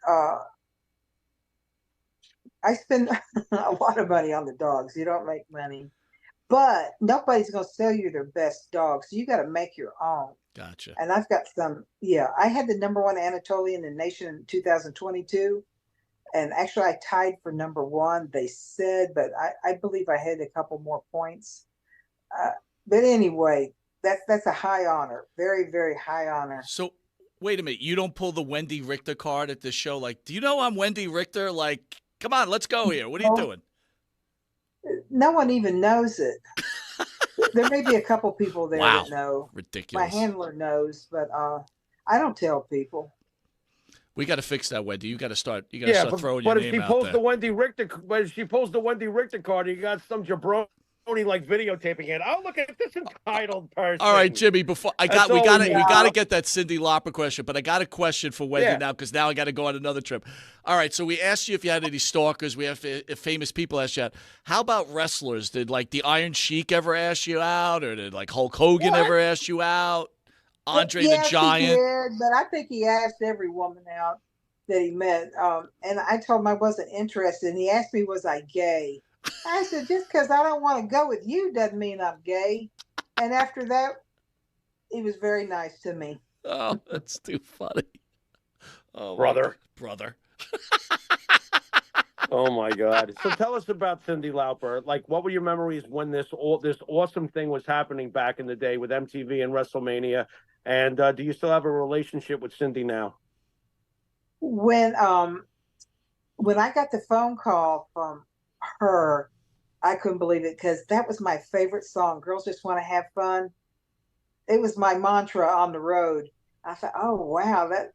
D: I spend a lot of money on the dogs. You don't make money, but nobody's going to sell you their best dogs. So you got to make your own.
B: Gotcha.
D: And I've got some. Yeah, I had the #1 Anatolian in the nation in 2022, and actually I tied for #1. They said, but I believe I had a couple more points. But anyway, that's a high honor, very, very high honor.
B: So wait a minute, you don't pull the Wendi Richter card at this show? Like, do you know I'm Wendi Richter? Like, come on, let's go here. What are you doing?
D: No one even knows it. There may be a couple people there that know.
B: Ridiculous.
D: My handler knows, but I don't tell people. We
B: got to fix that, Wendi. You got to start. You got to start throwing your name out there.
C: But if she pulls the Wendi Richter card, you got some jabroni like videotaping it. Oh, look at this entitled person.
B: All right, Jimmy. Before we gotta get that Cyndi Lauper question, but I got a question for Wendi now, because now I got to go on another trip. All right, so we asked you if you had any stalkers. We have if famous people asked you out. How about wrestlers? Did like the Iron Sheik ever ask you out, or did like Hulk Hogan ever ask you out? Andre the Giant.
D: He did, but I think he asked every woman out that he met. And I told him I wasn't interested. And he asked me, was I gay? I said, just because I don't want to go with you doesn't mean I'm gay. And after that, he was very nice to me.
B: Oh, that's too funny. Oh,
C: brother.
E: Oh my God! So tell us about Cyndi Lauper. Like, what were your memories when this awesome thing was happening back in the day with MTV and WrestleMania? And do you still have a relationship with Cyndi now?
D: When I got the phone call from her, I couldn't believe it, because that was my favorite song. Girls Just Want to Have Fun. It was my mantra on the road. I thought, oh wow, that.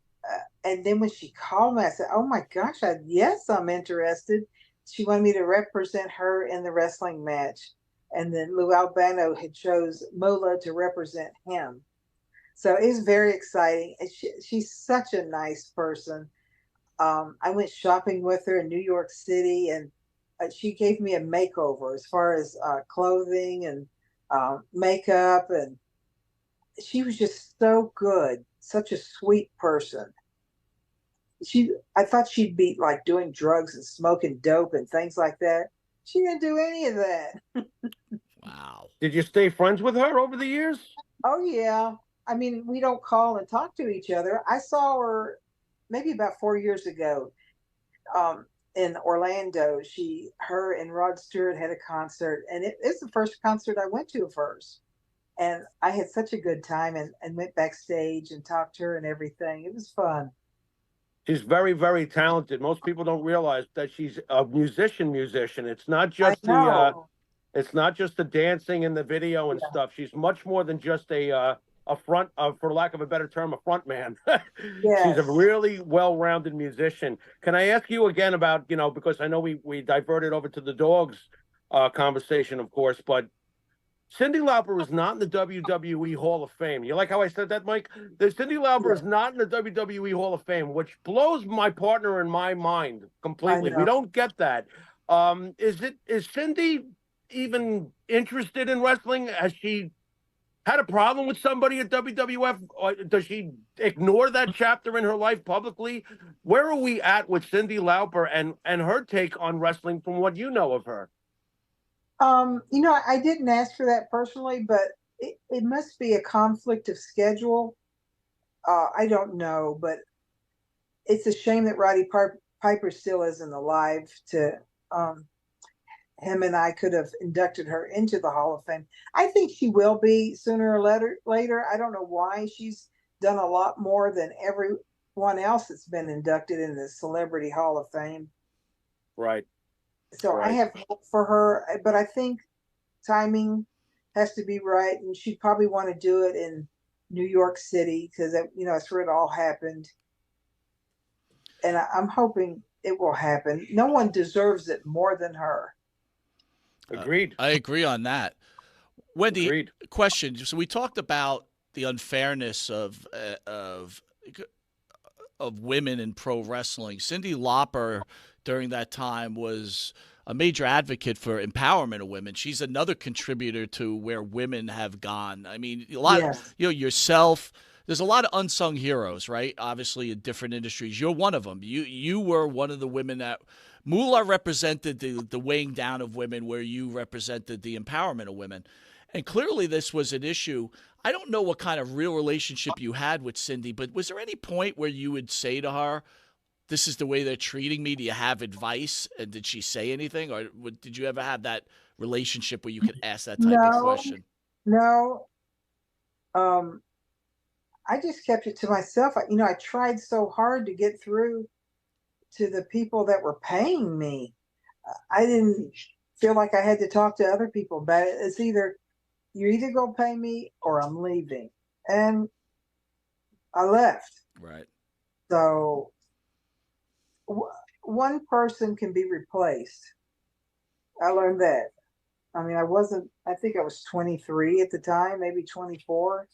D: And then when she called me, I said, oh my gosh, yes, I'm interested. She wanted me to represent her in the wrestling match. And then Lou Albano had chose Moolah to represent him. So it's very exciting. And she's such a nice person. I went shopping with her in New York City, and she gave me a makeover as far as clothing and makeup. And she was just so good. Such a sweet person. I thought she'd be like doing drugs and smoking dope and things like that. She didn't do any of that.
B: Wow.
E: Did you stay friends with her over the years?
D: Oh yeah. I mean, we don't call and talk to each other. I saw her maybe about 4 years ago in Orlando. Her and Rod Stewart had a concert, and it's the first concert I went to of hers. And I had such a good time, and went backstage and talked to her and everything. It was fun.
E: She's very, very talented. Most people don't realize that she's a musician. It's not just it's not just the dancing and the video and stuff. She's much more than just a front, for lack of a better term, a front man.
D: Yes.
E: She's a really well-rounded musician. Can I ask you again about, because I know we diverted over to the dogs conversation, of course, but Cyndi Lauper is not in the WWE Hall of Fame. You like how I said that, Mike? Cyndi Lauper is not in the WWE Hall of Fame, which blows my partner and my mind completely. We don't get that. Is Cyndi even interested in wrestling? Has she had a problem with somebody at WWF? Or does she ignore that chapter in her life publicly? Where are we at with Cyndi Lauper and her take on wrestling from what you know of her?
D: I didn't ask for that personally, but it must be a conflict of schedule. I don't know, but it's a shame that Roddy Piper still isn't alive to him and I could have inducted her into the Hall of Fame. I think she will be sooner or later. I don't know why. She's done a lot more than everyone else that's been inducted in the Celebrity Hall of Fame.
E: Right.
D: So I have hope for her, but I think timing has to be right, and she'd probably want to do it in New York City because that's where it all happened. And I'm hoping it will happen. No one deserves it more than her.
E: Agreed.
B: I agree on that. Wendi,
E: Agreed.
B: question. So we talked about the unfairness of women in pro wrestling. Cyndi Lauper during that time was a major advocate for empowerment of women. She's another contributor to where women have gone. I mean, a lot,
D: Yes.
B: yourself. There's a lot of unsung heroes, right? Obviously, in different industries. You're one of them. You were one of the women that Moolah represented the weighing down of women, where you represented the empowerment of women. And clearly, this was an issue. I don't know what kind of real relationship you had with Cyndi, but was there any point where you would say to her, "This is the way they're treating me. Do you have advice?" And did she say anything, or did you ever have that relationship where you could ask that type of question?
D: No. I just kept it to myself. I tried so hard to get through to the people that were paying me. I didn't feel like I had to talk to other people about it. It's you're either going to pay me or I'm leaving. And I left.
B: Right.
D: So one person can be replaced. I learned that. I mean, I think I was 23 at the time, maybe 24.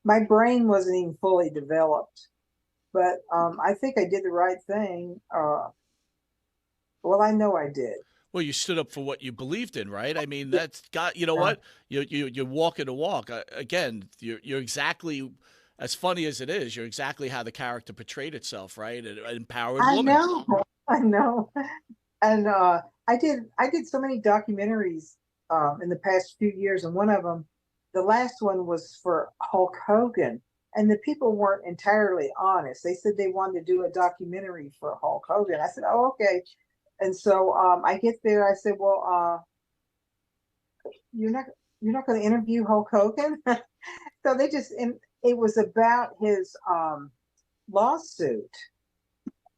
D: My brain wasn't even fully developed, but I think I did the right thing. Well, I know I did.
B: Well, you stood up for what you believed in, right? I mean, that's got, you know what? You're walking the walk. Again, you're exactly, as funny as it is, you're exactly how the character portrayed itself, right? An empowered woman.
D: I know. And I did so many documentaries in the past few years, and one of them, the last one, was for Hulk Hogan, and the people weren't entirely honest. They said they wanted to do a documentary for Hulk Hogan. I said, "Oh, okay." And so I get there. I said, "Well, you're not going to interview Hulk Hogan?" So it was about his lawsuit,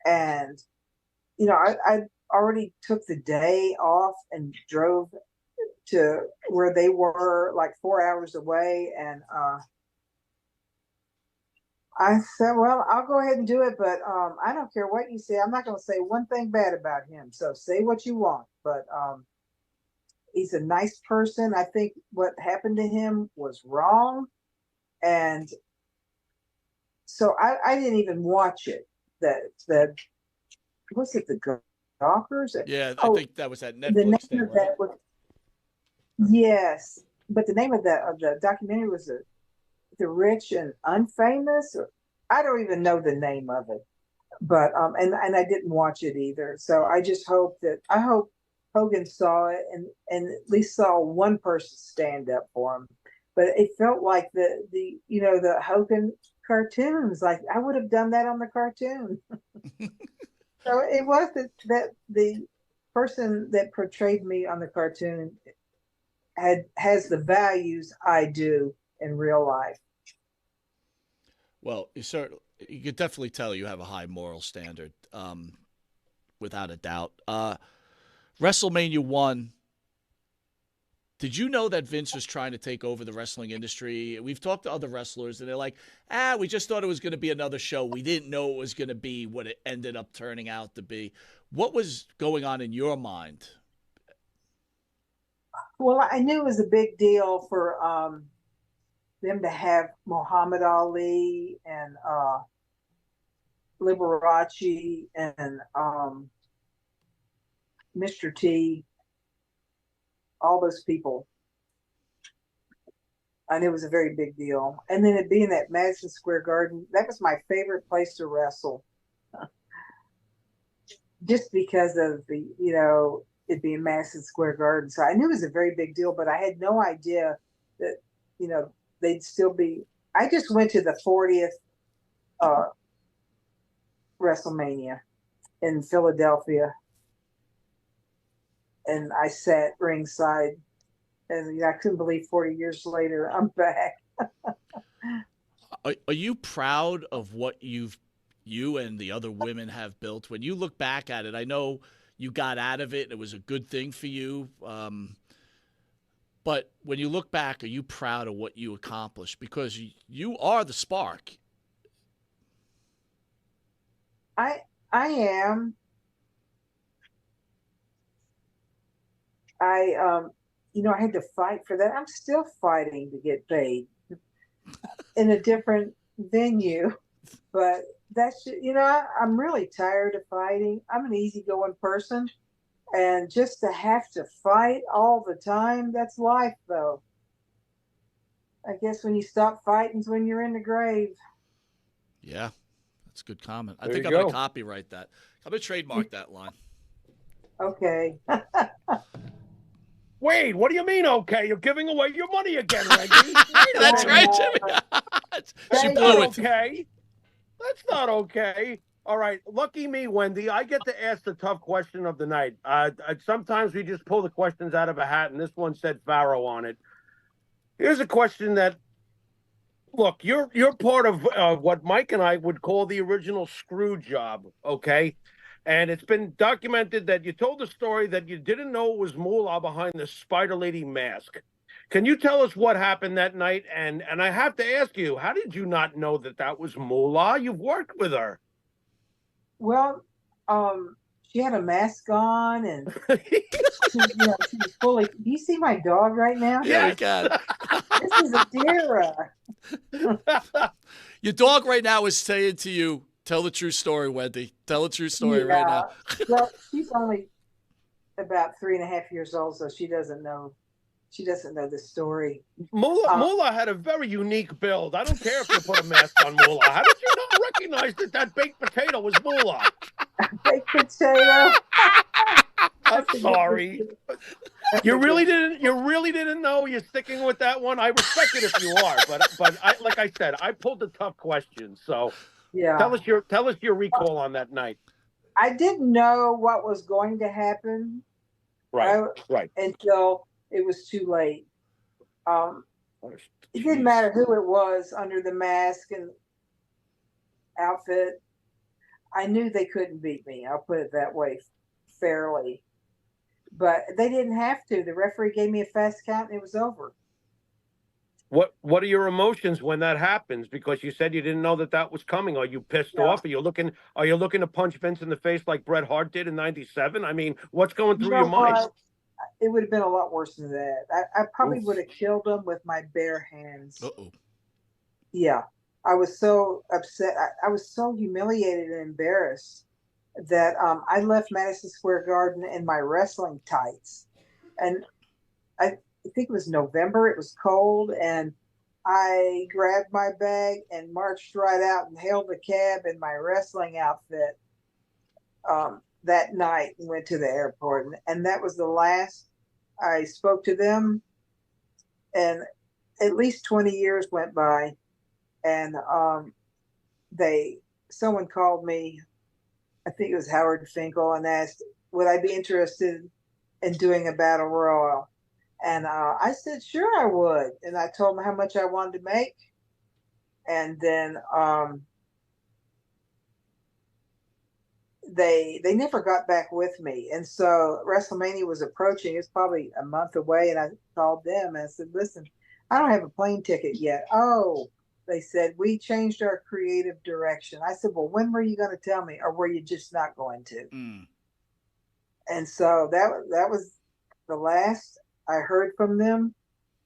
D: and I already took the day off and drove to where they were, like 4 hours away, and I said, "Well, I'll go ahead and do it, but I don't care what you say. I'm not going to say one thing bad about him. So say what you want, but he's a nice person. I think what happened to him was wrong, and so I didn't even watch it. That was it. The Gawkers?
B: Yeah, I think that was that
D: The
B: Netflix
D: name
B: thing,
D: of
B: right?
D: that was, yes, but the name of the documentary was the Rich and Unfamous. I don't even know the name of it, but and I didn't watch it either. So I hope Hogan saw it and at least saw one person stand up for him. But it felt like the Hogan cartoons. Like I would have done that on the cartoon. So it was that the person that portrayed me on the cartoon has the values I do in real life.
B: Well, you could definitely tell you have a high moral standard, without a doubt. WrestleMania 1. Did you know that Vince was trying to take over the wrestling industry? We've talked to other wrestlers, and they're like, we just thought it was going to be another show. We didn't know it was going to be what it ended up turning out to be. What was going on in your mind?
D: Well, I knew it was a big deal for them to have Muhammad Ali and Liberace and Mr. T, all those people. I knew it was a very big deal. And then it being at Madison Square Garden, that was my favorite place to wrestle. Just because of it being Madison Square Garden. So I knew it was a very big deal, but I had no idea that, they'd still be. I just went to the 40th WrestleMania in Philadelphia. and I sat ringside, and I couldn't believe 40 years later I'm back.
B: Are you proud of what you and the other women have built? When you look back at it, I know you got out of it. It was a good thing for you. But when you look back, are you proud of what you accomplished? Because you are the spark.
D: I am. I had to fight for that. I'm still fighting to get paid in a different venue, but I'm really tired of fighting. I'm an easygoing person, and just to have to fight all the time, that's life, though. I guess when you stop fighting is when you're in the grave.
B: Yeah, that's a good comment. I
C: There
B: think
C: you
B: I'm going
C: go.
B: to copyright that. I'm going to trademark that line.
D: Okay.
C: Wait, what do you mean? Okay, you're giving away your money again, Wendy. Wait a
B: That's
C: minute.
B: right, Jimmy. She
C: That's
B: blew
C: not
B: it.
C: okay. That's not okay. All right, lucky me, Wendy. I get to ask the tough question of the night. Sometimes we just pull the questions out of a hat, and this one said Pharaoh on it. Here's a question that, look, you're part of what Mike and I would call the original screw job, okay? And it's been documented that you told a story that you didn't know it was Moolah behind the Spider Lady mask. Can you tell us what happened that night? And I have to ask you, how did you not know that that was Moolah? You've worked with her.
D: Well, she had a mask on, and she was fully. Do you see my dog right now?
B: Yeah, we can.
D: This is Adira.
B: Your dog right now is saying to you, tell the true story, Wendy. Tell the true story right now.
D: Well, she's only about 3.5 years old, so she doesn't know. She doesn't know the story.
C: Moolah had a very unique build. I don't care if you put a mask on Moolah. How did you not recognize that baked potato was Moolah?
D: Baked potato.
C: I'm sorry. You really didn't know. You're sticking with that one. I respect it if you are, but like I said, I pulled the tough questions. So
D: Yeah.
C: tell us your recall on that night.
D: I didn't know what was going to happen.
C: Right.
D: Until it was too late. It didn't matter who it was under the mask and outfit. I knew they couldn't beat me. I'll put it that way, fairly. But they didn't have to. The referee gave me a fast count and it was over.
C: What are your emotions when that happens? Because you said you didn't know that was coming. Are you pissed off? Are you looking to punch Vince in the face like Bret Hart did in '97? I mean, what's going through your mind?
D: It would have been a lot worse than that. I probably would have killed him with my bare hands.
B: Uh-oh.
D: Yeah. I was so upset. I was so humiliated and embarrassed that I left Madison Square Garden in my wrestling tights. And I think it was November. It was cold. And I grabbed my bag and marched right out and hailed a cab in my wrestling outfit that night and went to the airport. And that was the last I spoke to them. And at least 20 years went by. And someone called me, I think it was Howard Finkel, and asked, would I be interested in doing a battle royal? And I said, sure, I would. And I told them how much I wanted to make. And then they never got back with me. And so WrestleMania was approaching. It's probably a month away. And I called them and I said, listen, I don't have a plane ticket yet. Oh, they said, we changed our creative direction. I said, well, when were you going to tell me, or were you just not going to? And so that was the last I heard from them.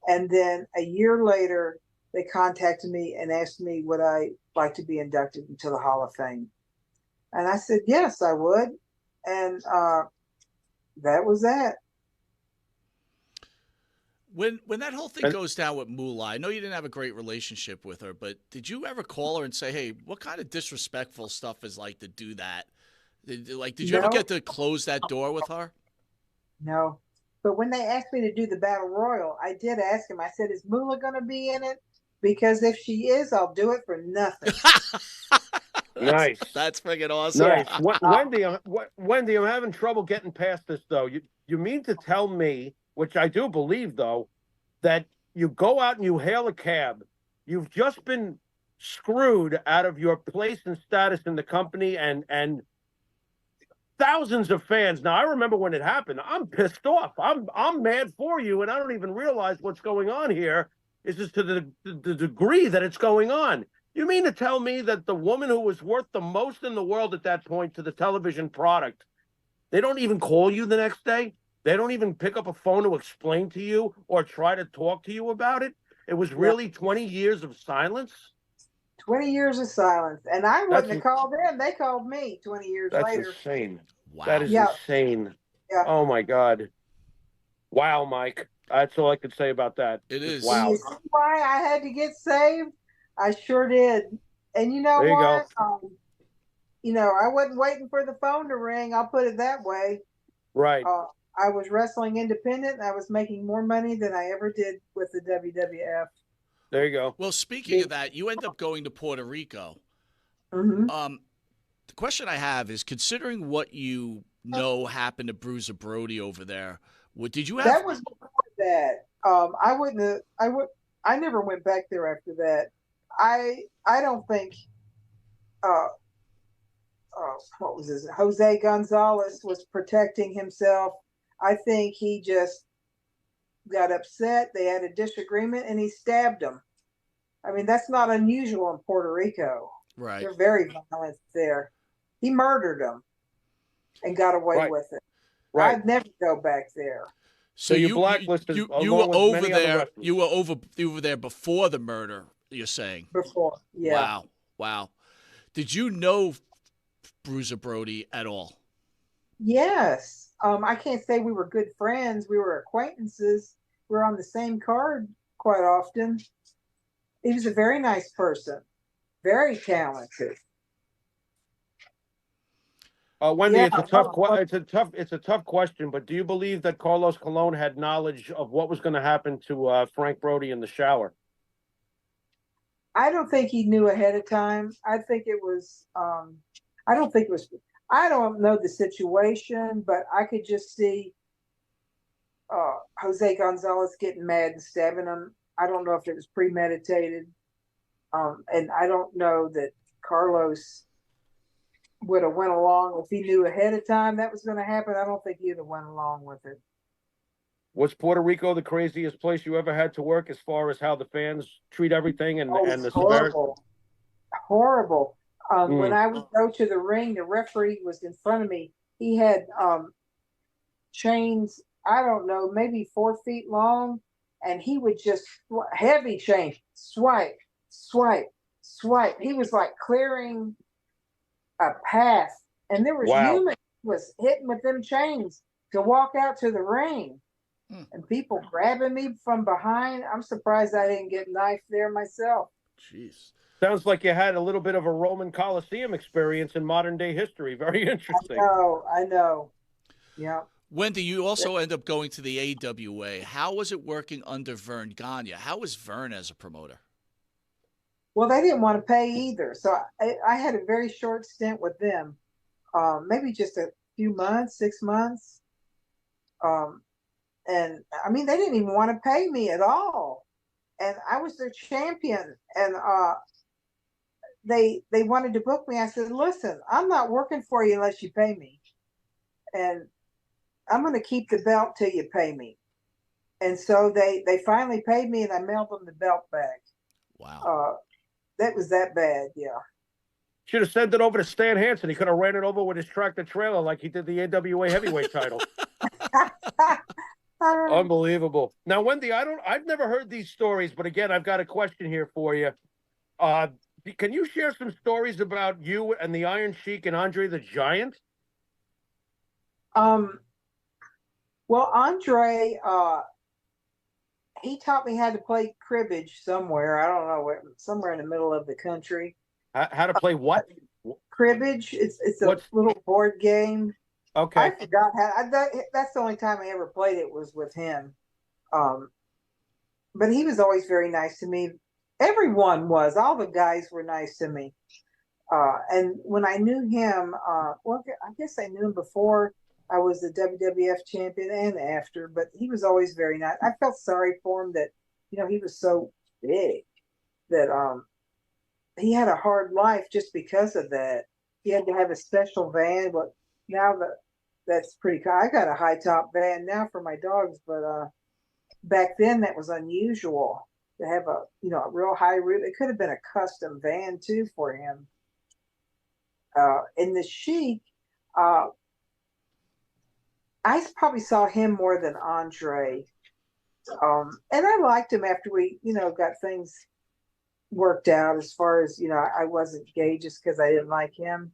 D: And then a year later, they contacted me and asked me would I like to be inducted into the Hall of Fame. And I said, yes, I would. And that was that.
B: When that whole thing goes down with Moolah, I know you didn't have a great relationship with her, but did you ever call her and say, hey, what kind of disrespectful stuff is like to do that? Did you ever get to close that door with her?
D: No. But when they asked me to do the Battle Royal, I did ask him. I said, is Moolah going to be in it? Because if she is, I'll do it for nothing.
C: Nice.
B: That's friggin' awesome.
C: Nice. Wendy, I'm having trouble getting past this, though.
E: You mean to tell me, which I do believe, though, that you go out and you hail a cab. You've just been screwed out of your place and status in the company, and thousands of fans. Now, I remember when it happened. I'm pissed off. I'm mad for you, and I don't even realize what's going on here. Is just to the degree that it's going on. You mean to tell me that the woman who was worth the most in the world at that point to the television product, they don't even call you the next day? They don't even pick up a phone to explain to you or try to talk to you about it? It was really 20 years of silence?
D: 20 years of silence. And I wouldn't
E: That's-
D: have called them. They called me 20 years
E: That's
D: later.
E: insane.
B: Wow.
E: That is
D: Yeah.
E: insane.
D: Yeah.
E: Oh, my God. Wow, Mike. That's all I could say about that.
B: It is.
E: Wow.
D: You see why I had to get saved? I sure did. And you know
E: There you
D: what? You know, I wasn't waiting for the phone to ring. I'll put it that way.
E: Right.
D: I was wrestling independent. And I was making more money than I ever did with the WWF.
E: There you go.
B: Well, speaking of that, you end up going to Puerto Rico.
D: Mm-hmm.
B: The question I have is, considering what you know happened to Bruiser Brody over there, did you have?
D: That was before that. I never went back there after that. I don't think. What was his? Jose Gonzalez was protecting himself. I think he just got upset. They had a disagreement, and he stabbed him. I mean, that's not unusual in Puerto Rico.
B: Right.
D: They're very violent there. He murdered him and got away with it.
E: Right.
D: I'd never go back there.
B: So
E: you
B: you
E: blacklisted
B: you
E: along
B: were
E: with
B: over
E: many other
B: there.
E: wrestlers.
B: You were there before the murder. You're saying.
D: Before, yeah.
B: Wow. Did you know Bruiser Brody at all?
D: Yes. I can't say we were good friends. We were acquaintances. We were on the same card quite often. He was a very nice person, very talented.
E: Wendy, it's a tough question, but do you believe that Carlos Colon had knowledge of what was going to happen to Frank Brody in the shower?
D: I don't think he knew ahead of time. I think it was. I don't think it was. I don't know the situation, but I could just see Jose Gonzalez getting mad and stabbing him. I don't know if it was premeditated, and I don't know that Carlos would have went along if he knew ahead of time that was going to happen. I don't think he'd have went along with it.
E: Was Puerto Rico the craziest place you ever had to work as far as how the fans treat everything and the
D: horrible, horrible. When I would go to the ring, the referee was in front of me. He had chains, I don't know, maybe 4 feet long, and he would just heavy chain, swipe, swipe, swipe. He was like clearing a path, and there was humans was hitting with them chains to walk out to the ring, and people grabbing me from behind. I'm surprised I didn't get knifed there myself.
B: Jeez.
E: Sounds like you had a little bit of a Roman Coliseum experience in modern day history. Very interesting.
D: I know. Yeah.
B: Wendi, you also end up going to the AWA. How was it working under Vern Gagne? How was Vern as a promoter?
D: Well, they didn't want to pay either. So I had a very short stint with them, maybe just a few months, 6 months. And I mean, they didn't even want to pay me at all. And I was their champion. And they wanted to book me. I said, listen, I'm not working for you unless you pay me. And I'm going to keep the belt till you pay me. And so they finally paid me, and I mailed them the belt back.
B: Wow.
D: That was that bad, yeah.
E: Should have sent it over to Stan Hansen. He could have ran it over with his tractor trailer like he did the AWA heavyweight title. Unbelievable. Now, Wendi, I've never heard these stories, but again, I've got a question here for you. Can you share some stories about you and the Iron Sheik and Andre the Giant?
D: Well, Andre, he taught me how to play cribbage somewhere. I don't know where, somewhere in the middle of the country.
E: How to play what?
D: Cribbage. It's a little board game.
E: Okay.
D: I forgot how. That's the only time I ever played it was with him. But he was always very nice to me. Everyone was. All the guys were nice to me. And when I knew him, well, I guess I knew him before I was the WWF champion and after, but he was always very nice. I felt sorry for him that, he was so big that he had a hard life just because of that. He had to have a special van, but now that's pretty cool. I got a high top van now for my dogs, but back then that was unusual to have a real high roof. It could have been a custom van too for him. In the Sheik, I probably saw him more than Andre. And I liked him after we, got things worked out as far as, I wasn't gay just because I didn't like him.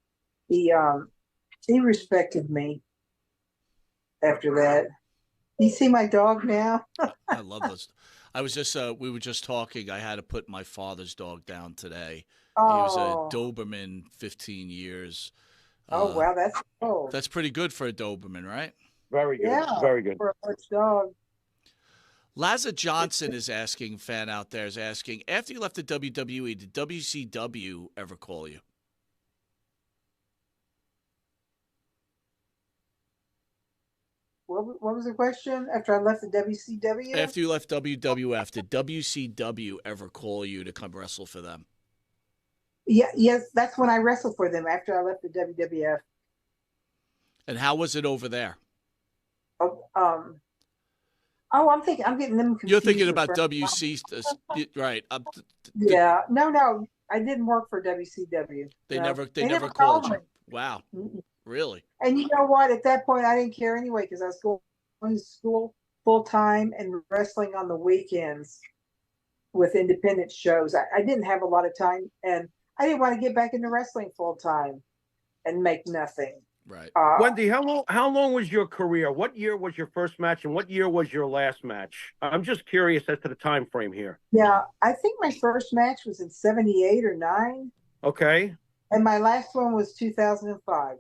D: He respected me after that. You see my dog now?
B: I love this. I was just, we were just talking. I had to put my father's dog down today.
D: Oh.
B: He was a Doberman, 15 years.
D: Oh, wow, that's old.
B: That's pretty good for a Doberman, right?
E: Very good.
D: Yeah,
E: Very good.
D: for a large dog.
B: Laza Johnson is asking, fan out there is asking, after you left the WWE, did WCW ever call you?
D: What was the question? After I left the WCW?
B: After you left WWF, did WCW ever call you to come wrestle for them?
D: Yeah, yes, that's when I wrestled for them after I left the WWF.
B: And how was it over there?
D: I'm getting them confused.
B: You're thinking about WC, right?
D: Yeah, no, I didn't work for WCW.
B: They never called you. Wow, really?
D: And you know what? At that point, I didn't care anyway because I was going to school full time and wrestling on the weekends with independent shows. I didn't have a lot of time, and I didn't want to get back into wrestling full time and make nothing.
B: Right.
E: Wendi, how long was your career? What year was your first match, and what year was your last match? I'm just curious as to the time frame here.
D: Yeah, I think my first match was in 78 or 9.
E: Okay.
D: And my last one was 2005.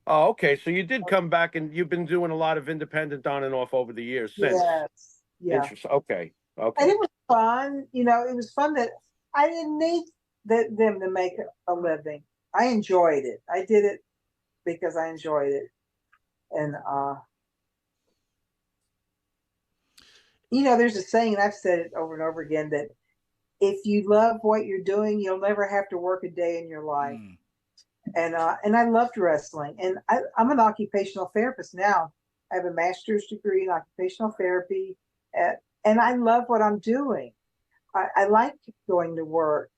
E: Oh, okay. So you did come back, and you've been doing a lot of independent on and off over the years since.
D: Yes. Yeah.
E: Interesting. Okay.
D: And it was fun. It was fun that I didn't need them to make a living. I enjoyed it. I did it because I enjoyed it. And, there's a saying, and I've said it over and over again, that if you love what you're doing, you'll never have to work a day in your life. And I loved wrestling. And I'm an occupational therapist now. I have a master's degree in occupational therapy. And I love what I'm doing. I like going to work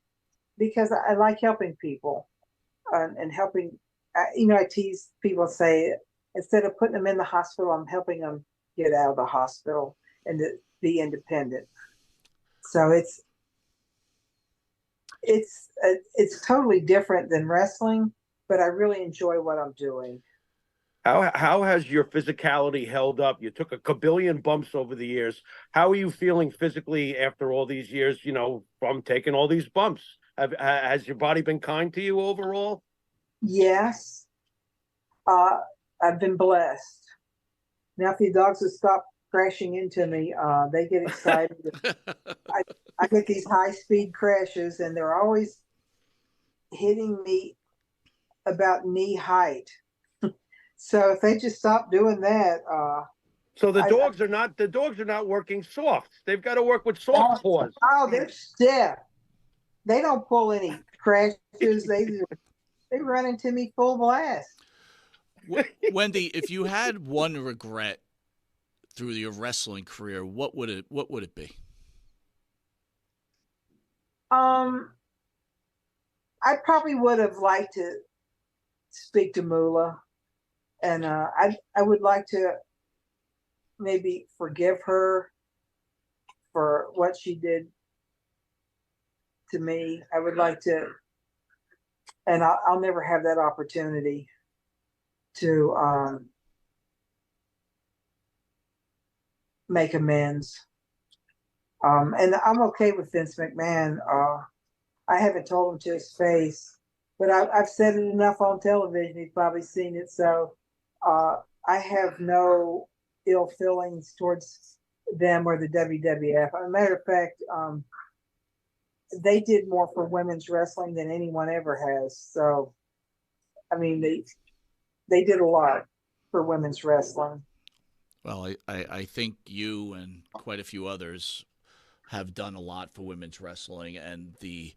D: because I like helping people and helping. I tease people, say, instead of putting them in the hospital, I'm helping them get out of the hospital and to be independent. So it's totally different than wrestling, but I really enjoy what I'm doing.
E: How has your physicality held up? You took a kabillion bumps over the years. How are you feeling physically after all these years, from taking all these bumps? Has your body been kind to you overall?
D: Yes. I've been blessed. Now, if the dogs would stop crashing into me, they get excited. I get these high-speed crashes, and they're always hitting me about knee height. So if they just stop doing that,
E: so the dogs are not working soft. They've got to work with soft paws.
D: Oh, they're stiff. They don't pull any crashes. They run into me full blast.
B: Wendi, if you had one regret through your wrestling career, what would it be?
D: I probably would have liked to speak to Moolah, and I would like to maybe forgive her for what she did to me. I would like to, and I'll never have that opportunity to make amends. And I'm okay with Vince McMahon. I haven't told him to his face, but I've said it enough on television. He's probably seen it. So I have no ill feelings towards them or the WWF. As a matter of fact, they did more for women's wrestling than anyone ever has. So, I mean, they did a lot for women's wrestling.
B: Well, I think you and quite a few others have done a lot for women's wrestling, and the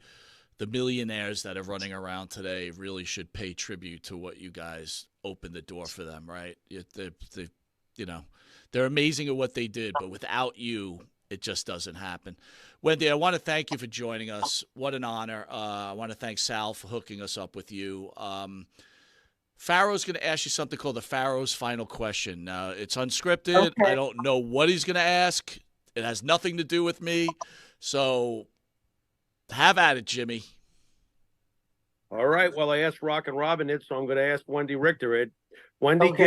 B: millionaires that are running around today really should pay tribute to what you guys opened the door for them, right? You know, they're amazing at what they did, but without you, it just doesn't happen. Wendi, I want to thank you for joining us. What an honor. I want to thank Sal for hooking us up with you. Pharaoh's going to ask you something called the Pharaoh's Final Question. Now, it's unscripted.
D: Okay.
B: I don't know what he's going to ask. It has nothing to do with me. So have at it, Jimmy.
E: All right. Well, I asked Rock and Robin it, so I'm going to ask Wendi Richter it. Wendi,
D: Okay.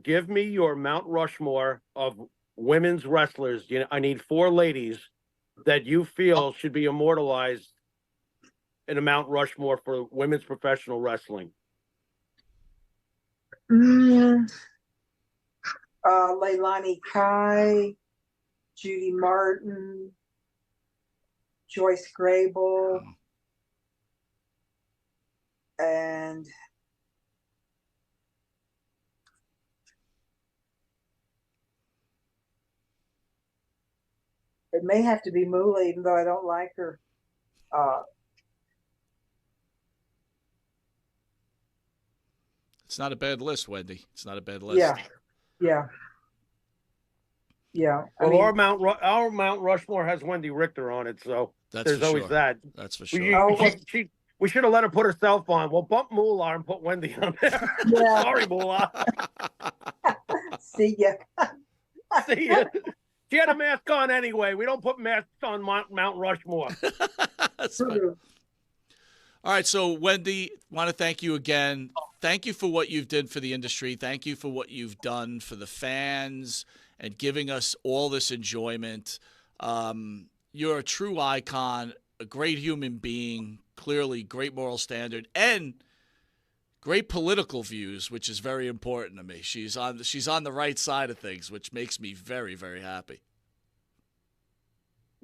E: give me your Mount Rushmore of women's wrestlers. I need 4 ladies that you feel should be immortalized in a Mount Rushmore for women's professional wrestling.
D: Leilani Kai, Judy Martin, Joyce Grable, and it may have to be Moolah, even though I don't like her.
B: It's not a bad list, Wendi. It's not a bad list.
D: Yeah.
E: Well, our Mount Rushmore has Wendi Richter on it, so there's always that.
B: That's for sure.
E: We should have let her put herself on. We'll bump Moolah and put Wendi on there.
D: Yeah.
E: Sorry, Moolah.
D: See ya.
E: See ya. She had a mask on anyway. We don't put masks on Mount Rushmore.
B: That's right. All right, so Wendi, want to thank you again. Thank you for what you've done for the industry. Thank you for what you've done for the fans and giving us all this enjoyment. You're a true icon, a great human being, clearly great moral standard, and great political views, which is very important to me. She's on the right side of things, which makes me very, very happy.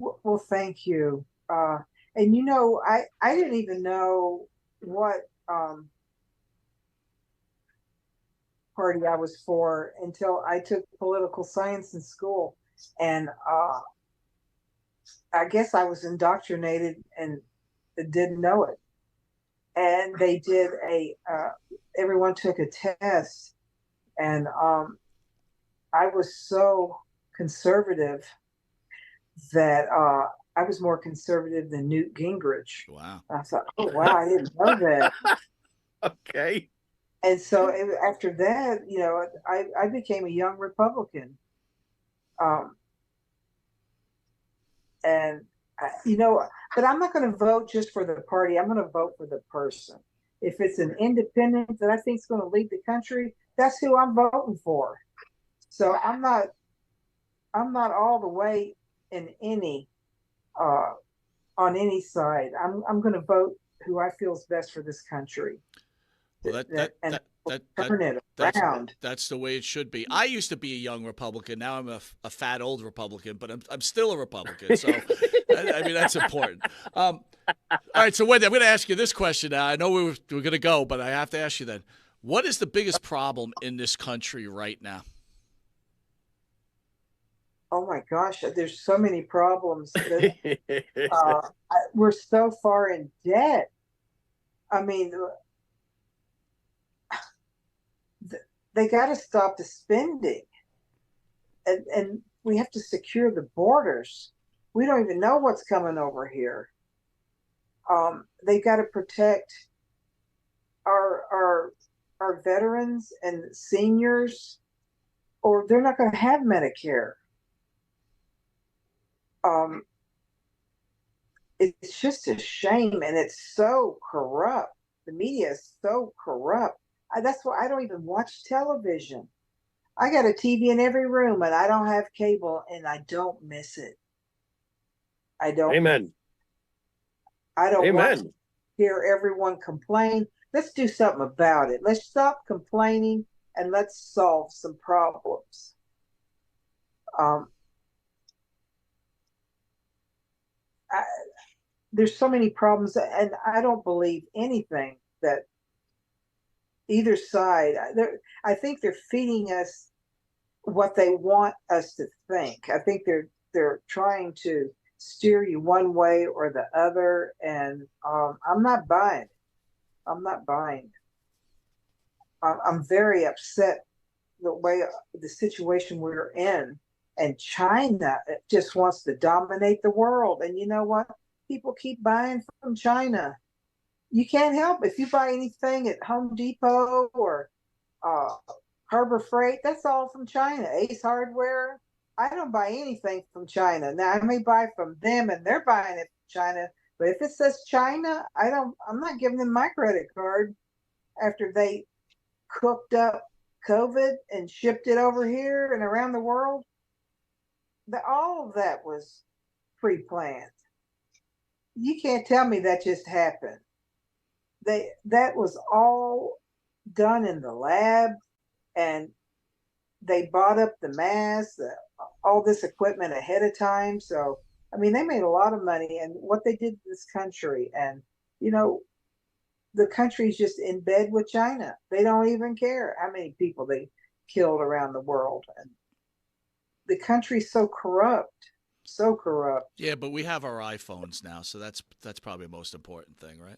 D: Well, thank you. And I didn't even know what party I was for until I took political science in school, and I guess I was indoctrinated and didn't know it. And they did everyone took a test, and I was so conservative that I was more conservative than Newt Gingrich.
B: Wow.
D: I thought, oh, wow, I didn't know that.
E: Okay.
D: And so after that, I became a young Republican. But I'm not going to vote just for the party. I'm going to vote for the person. If it's an independent that I think is going to lead the country, that's who I'm voting for. So I'm not all the way in any on any side. I'm going to vote who I feel is best for this country.
B: Well,
D: turn it around.
B: That's the way it should be. I used to be a young Republican. Now I'm a fat old Republican, but I'm still a Republican. So I mean that's important. All right, so Wendi, I'm going to ask you this question now. I know we're going to go, but I have to ask you then. What is the biggest problem in this country right now?
D: Oh my gosh, there's so many problems. We're so far in debt. I mean, they got to stop the spending, and we have to secure the borders. We don't even know what's coming over here. They got to protect our veterans and seniors, or they're not going to have Medicare. It's just a shame, and it's so corrupt. The media is so corrupt. That's why I don't even watch television. I got a TV in every room, and I don't have cable, and I don't miss it. I don't.
E: Amen.
D: I don't
E: Amen.
D: want to hear everyone complain. Let's do something about it. Let's stop complaining, and let's solve some problems. There's so many problems, and I don't believe anything that either side. I think they're feeding us what they want us to think. I think they're trying to steer you one way or the other, and I'm not buying it. I'm not buying it. I'm very upset the way the situation we're in, and China just wants to dominate the world. And you know what? People keep buying from China. You can't help if you buy anything at Home Depot or uh, Harbor Freight. That's all from China. Ace Hardware. I don't buy anything from China. Now I may buy from them, and they're buying it from China. But if it says China, I'm not giving them my credit card after they cooked up COVID and shipped it over here and around the world. All of that was pre-planned. You can't tell me that just happened. That was all done in the lab, and they bought up the masks, all this equipment ahead of time. So, I mean, they made a lot of money, and what they did to this country, and the country's just in bed with China. They don't even care how many people they killed around the world, and the country's so corrupt. So corrupt.
B: Yeah, but we have our iPhones now, so that's probably the most important thing, right?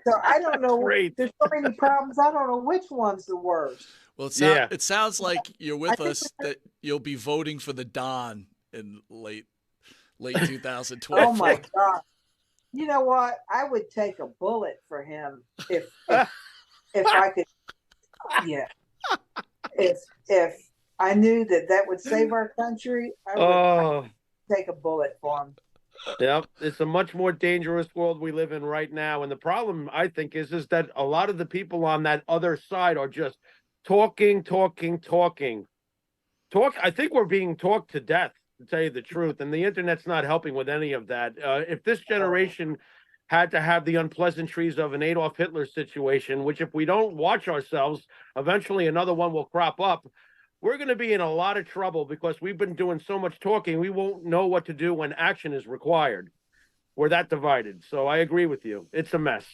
D: So I don't know.
E: Great.
D: There's so many problems. I don't know which one's the worst.
B: Well,
E: Yeah.
B: it sounds like you're with us that you'll be voting for the Don in late 2012.
D: Oh my God! You know what? I would take a bullet for him if I could. Yeah. If I knew that would save our country, I would take a bullet for him.
E: Yep, it's a much more dangerous world we live in right now, and the problem I think is that a lot of the people on that other side are just talking. I think we're being talked to death, to tell you the truth, and the internet's not helping with any of that. If this generation had to have the unpleasantries of an Adolf Hitler situation, which if we don't watch ourselves, eventually another one will crop up. We're going to be in a lot of trouble because we've been doing so much talking. We won't know what to do when action is required. We're that divided. So I agree with you. It's a mess.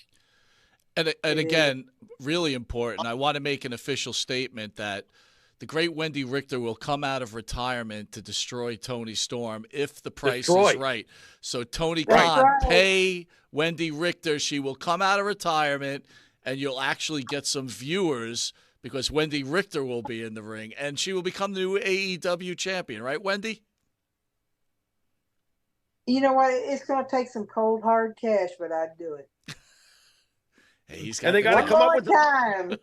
B: And again, really important, I want to make an official statement that the great Wendi Richter will come out of retirement to destroy Tony Storm if the price is right. So Tony Khan, pay Wendi Richter. She will come out of retirement, and you'll actually get some viewers because Wendi Richter will be in the ring, and she will become the new AEW champion, right, Wendi?
D: You know what? It's going to take some cold, hard cash, but I'd do it.
B: Hey, he's got
E: and they got to come up with
D: time.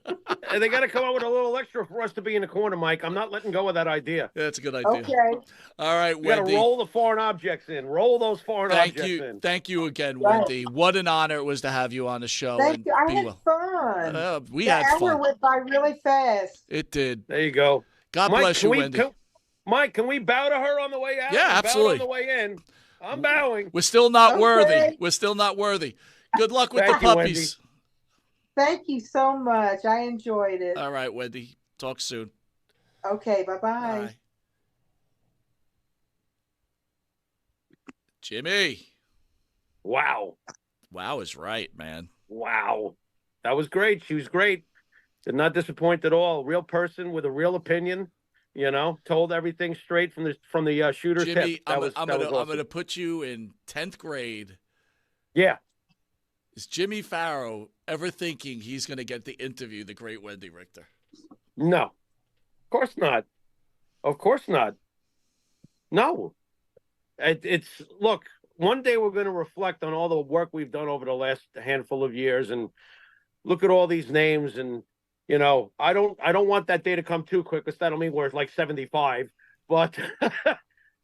E: And they got to come up with a little extra for us to be in the corner, Mike. I'm not letting go of that idea.
B: Yeah, that's a good idea.
D: Okay.
B: All right,
E: We got
B: Wendi.
E: to roll the foreign objects in. Roll those foreign objects in.
B: Thank you again, Wendi. What an honor it was to have you on the show.
D: Thank you. I had fun.
B: We had fun.
D: The hour went by really fast.
B: It did.
E: There you go.
B: God bless you, Wendi.
E: Mike, can we bow to her on the way out?
B: Yeah, absolutely.
E: Bow on the way in. I'm bowing.
B: We're still not worthy. We're still not worthy. Good luck with the puppies.
E: Wendi.
D: Thank you so much. I enjoyed it.
B: All right, Wendi. Talk soon.
D: Okay, bye-bye.
B: Bye. Jimmy.
E: Wow.
B: Wow is right, man.
E: Wow. That was great. She was great. Did not disappoint at all. Real person with a real opinion. Told everything straight from the shooter's
B: Jimmy,
E: tip.
B: I'm gonna put you in 10th grade.
E: Yeah.
B: Is Jimmy Farrow ever thinking he's going to get the interview, the great Wendi Richter?
E: No. Of course not. Of course not. No. Look, one day we're going to reflect on all the work we've done over the last handful of years and look at all these names. And, I don't want that day to come too quick because that'll mean we're like 75. But,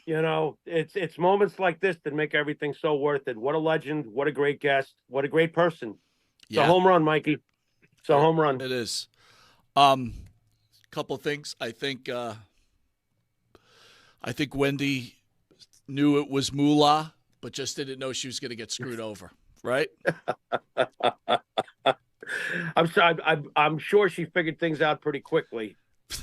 E: it's moments like this that make everything so worth it. What a legend. What a great guest. What a great person. It's a home run, Mikey. It's a home run.
B: It is. Couple things. I think Wendi knew it was moolah, but just didn't know she was going to get screwed over. Right?
E: I'm sure she figured things out pretty quickly,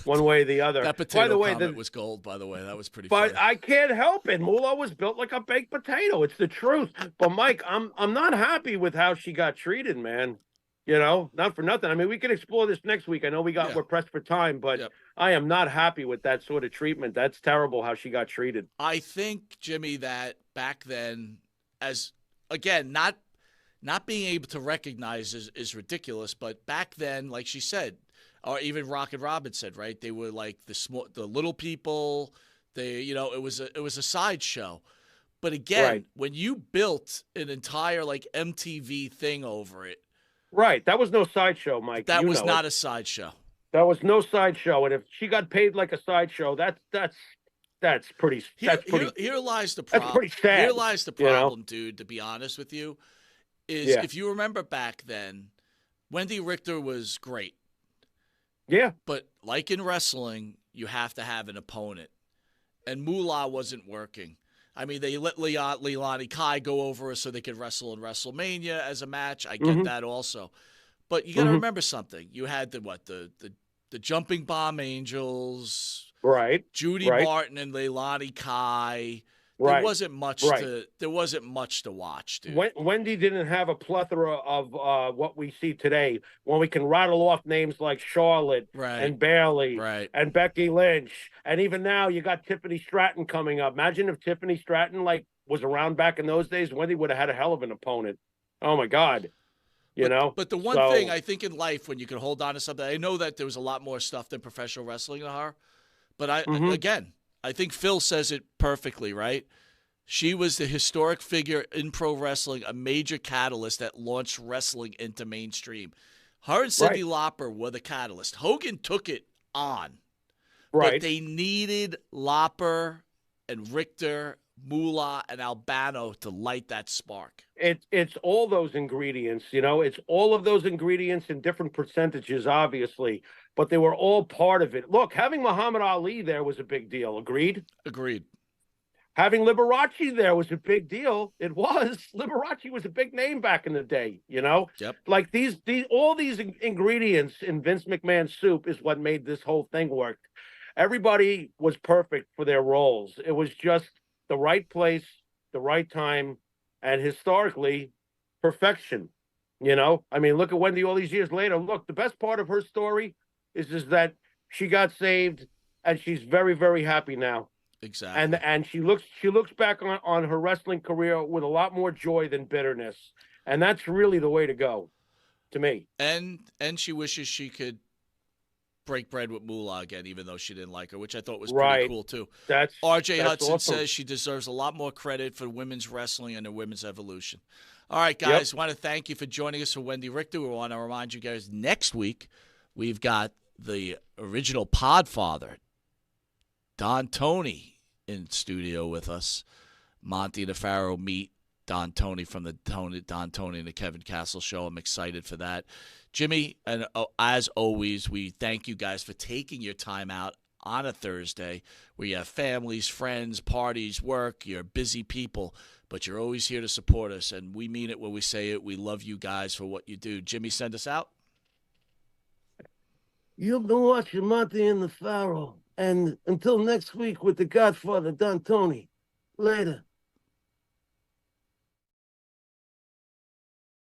E: one way or the other.
B: That potato comment was gold, by the way. That was pretty funny.
E: But I can't help it. Moolah was built like a baked potato. It's the truth. But Mike, I'm not happy with how she got treated, man. You know, not for nothing. I mean, we can explore this next week. I know we're pressed for time, but
B: Yep.
E: I am not happy with that sort of treatment. That's terrible how she got treated.
B: I think, Jimmy, that back then, as again, not being able to recognize is ridiculous, but back then, like she said, or even Rocket Robin said, right? They were like the little people. It was a sideshow. But again,
E: Right.
B: when you built an entire like MTV thing over it,
E: Right. That was no sideshow, Mike.
B: that
E: You
B: was
E: know
B: not
E: it.
B: a sideshow.
E: That was no sideshow. And if she got paid like a sideshow, that's pretty
B: Here lies the problem.
E: that's pretty sad.
B: Here lies the problem, dude, to be honest with you, is if you remember back then, Wendi Richter was great.
E: Yeah.
B: But like in wrestling, you have to have an opponent. And Moolah wasn't working. I mean, they let Leilani Kai go over so they could wrestle in WrestleMania as a match. I get that also. But you got to remember something. You had the Jumping Bomb Angels,
E: Right.
B: Judy Barton and Leilani Kai. There wasn't much to watch, dude.
E: Wendy didn't have a plethora of what we see today when we can rattle off names like Charlotte and Bailey and Becky Lynch. And even now you got Tiffany Stratton coming up. Imagine if Tiffany Stratton was around back in those days. Wendy would have had a hell of an opponent. Oh my God.
B: But the one thing I think in life when you can hold on to something, I know that there was a lot more stuff than professional wrestling to her. But I think Phil says it perfectly, right? She was the historic figure in pro wrestling, a major catalyst that launched wrestling into mainstream. Her and Cyndi Lauper were the catalyst. Hogan took it on. But they needed Lauper and Richter, Moolah, and Albano to light that spark.
E: It's all those ingredients, it's all of those ingredients in different percentages, obviously, but they were all part of it. Look, having Muhammad Ali there was a big deal. Agreed?
B: Agreed.
E: Having Liberace there was a big deal. It was. Liberace was a big name back in the day,
B: Yep.
E: Like all these ingredients in Vince McMahon's soup is what made this whole thing work. Everybody was perfect for their roles. It was just the right place, the right time, and historically, perfection. I mean, look at Wendy all these years later. Look, the best part of her story is that she got saved, and she's very, very happy now.
B: Exactly.
E: And she looks back on her wrestling career with a lot more joy than bitterness, and that's really the way to go, to me.
B: And she wishes she could break bread with Moolah again, even though she didn't like her, which I thought was pretty cool too. RJ Hudson says she deserves a lot more credit for women's wrestling and the women's evolution. All right, guys, want to thank you for joining us for Wendi Richter. We want to remind you guys next week we've got the original Podfather, Don Tony, in studio with us. Monty and the Pharaoh meet Don Tony from the Don Tony and the Kevin Castle show. I'm excited for that. Jimmy, and as always, we thank you guys for taking your time out on a Thursday where you have families, friends, parties, work. You're busy people, but you're always here to support us, and we mean it when we say it. We love you guys for what you do. Jimmy, send us out.
E: You've been watching Monty and the Pharaoh, and until next week with the Godfather, Don Tony. Later.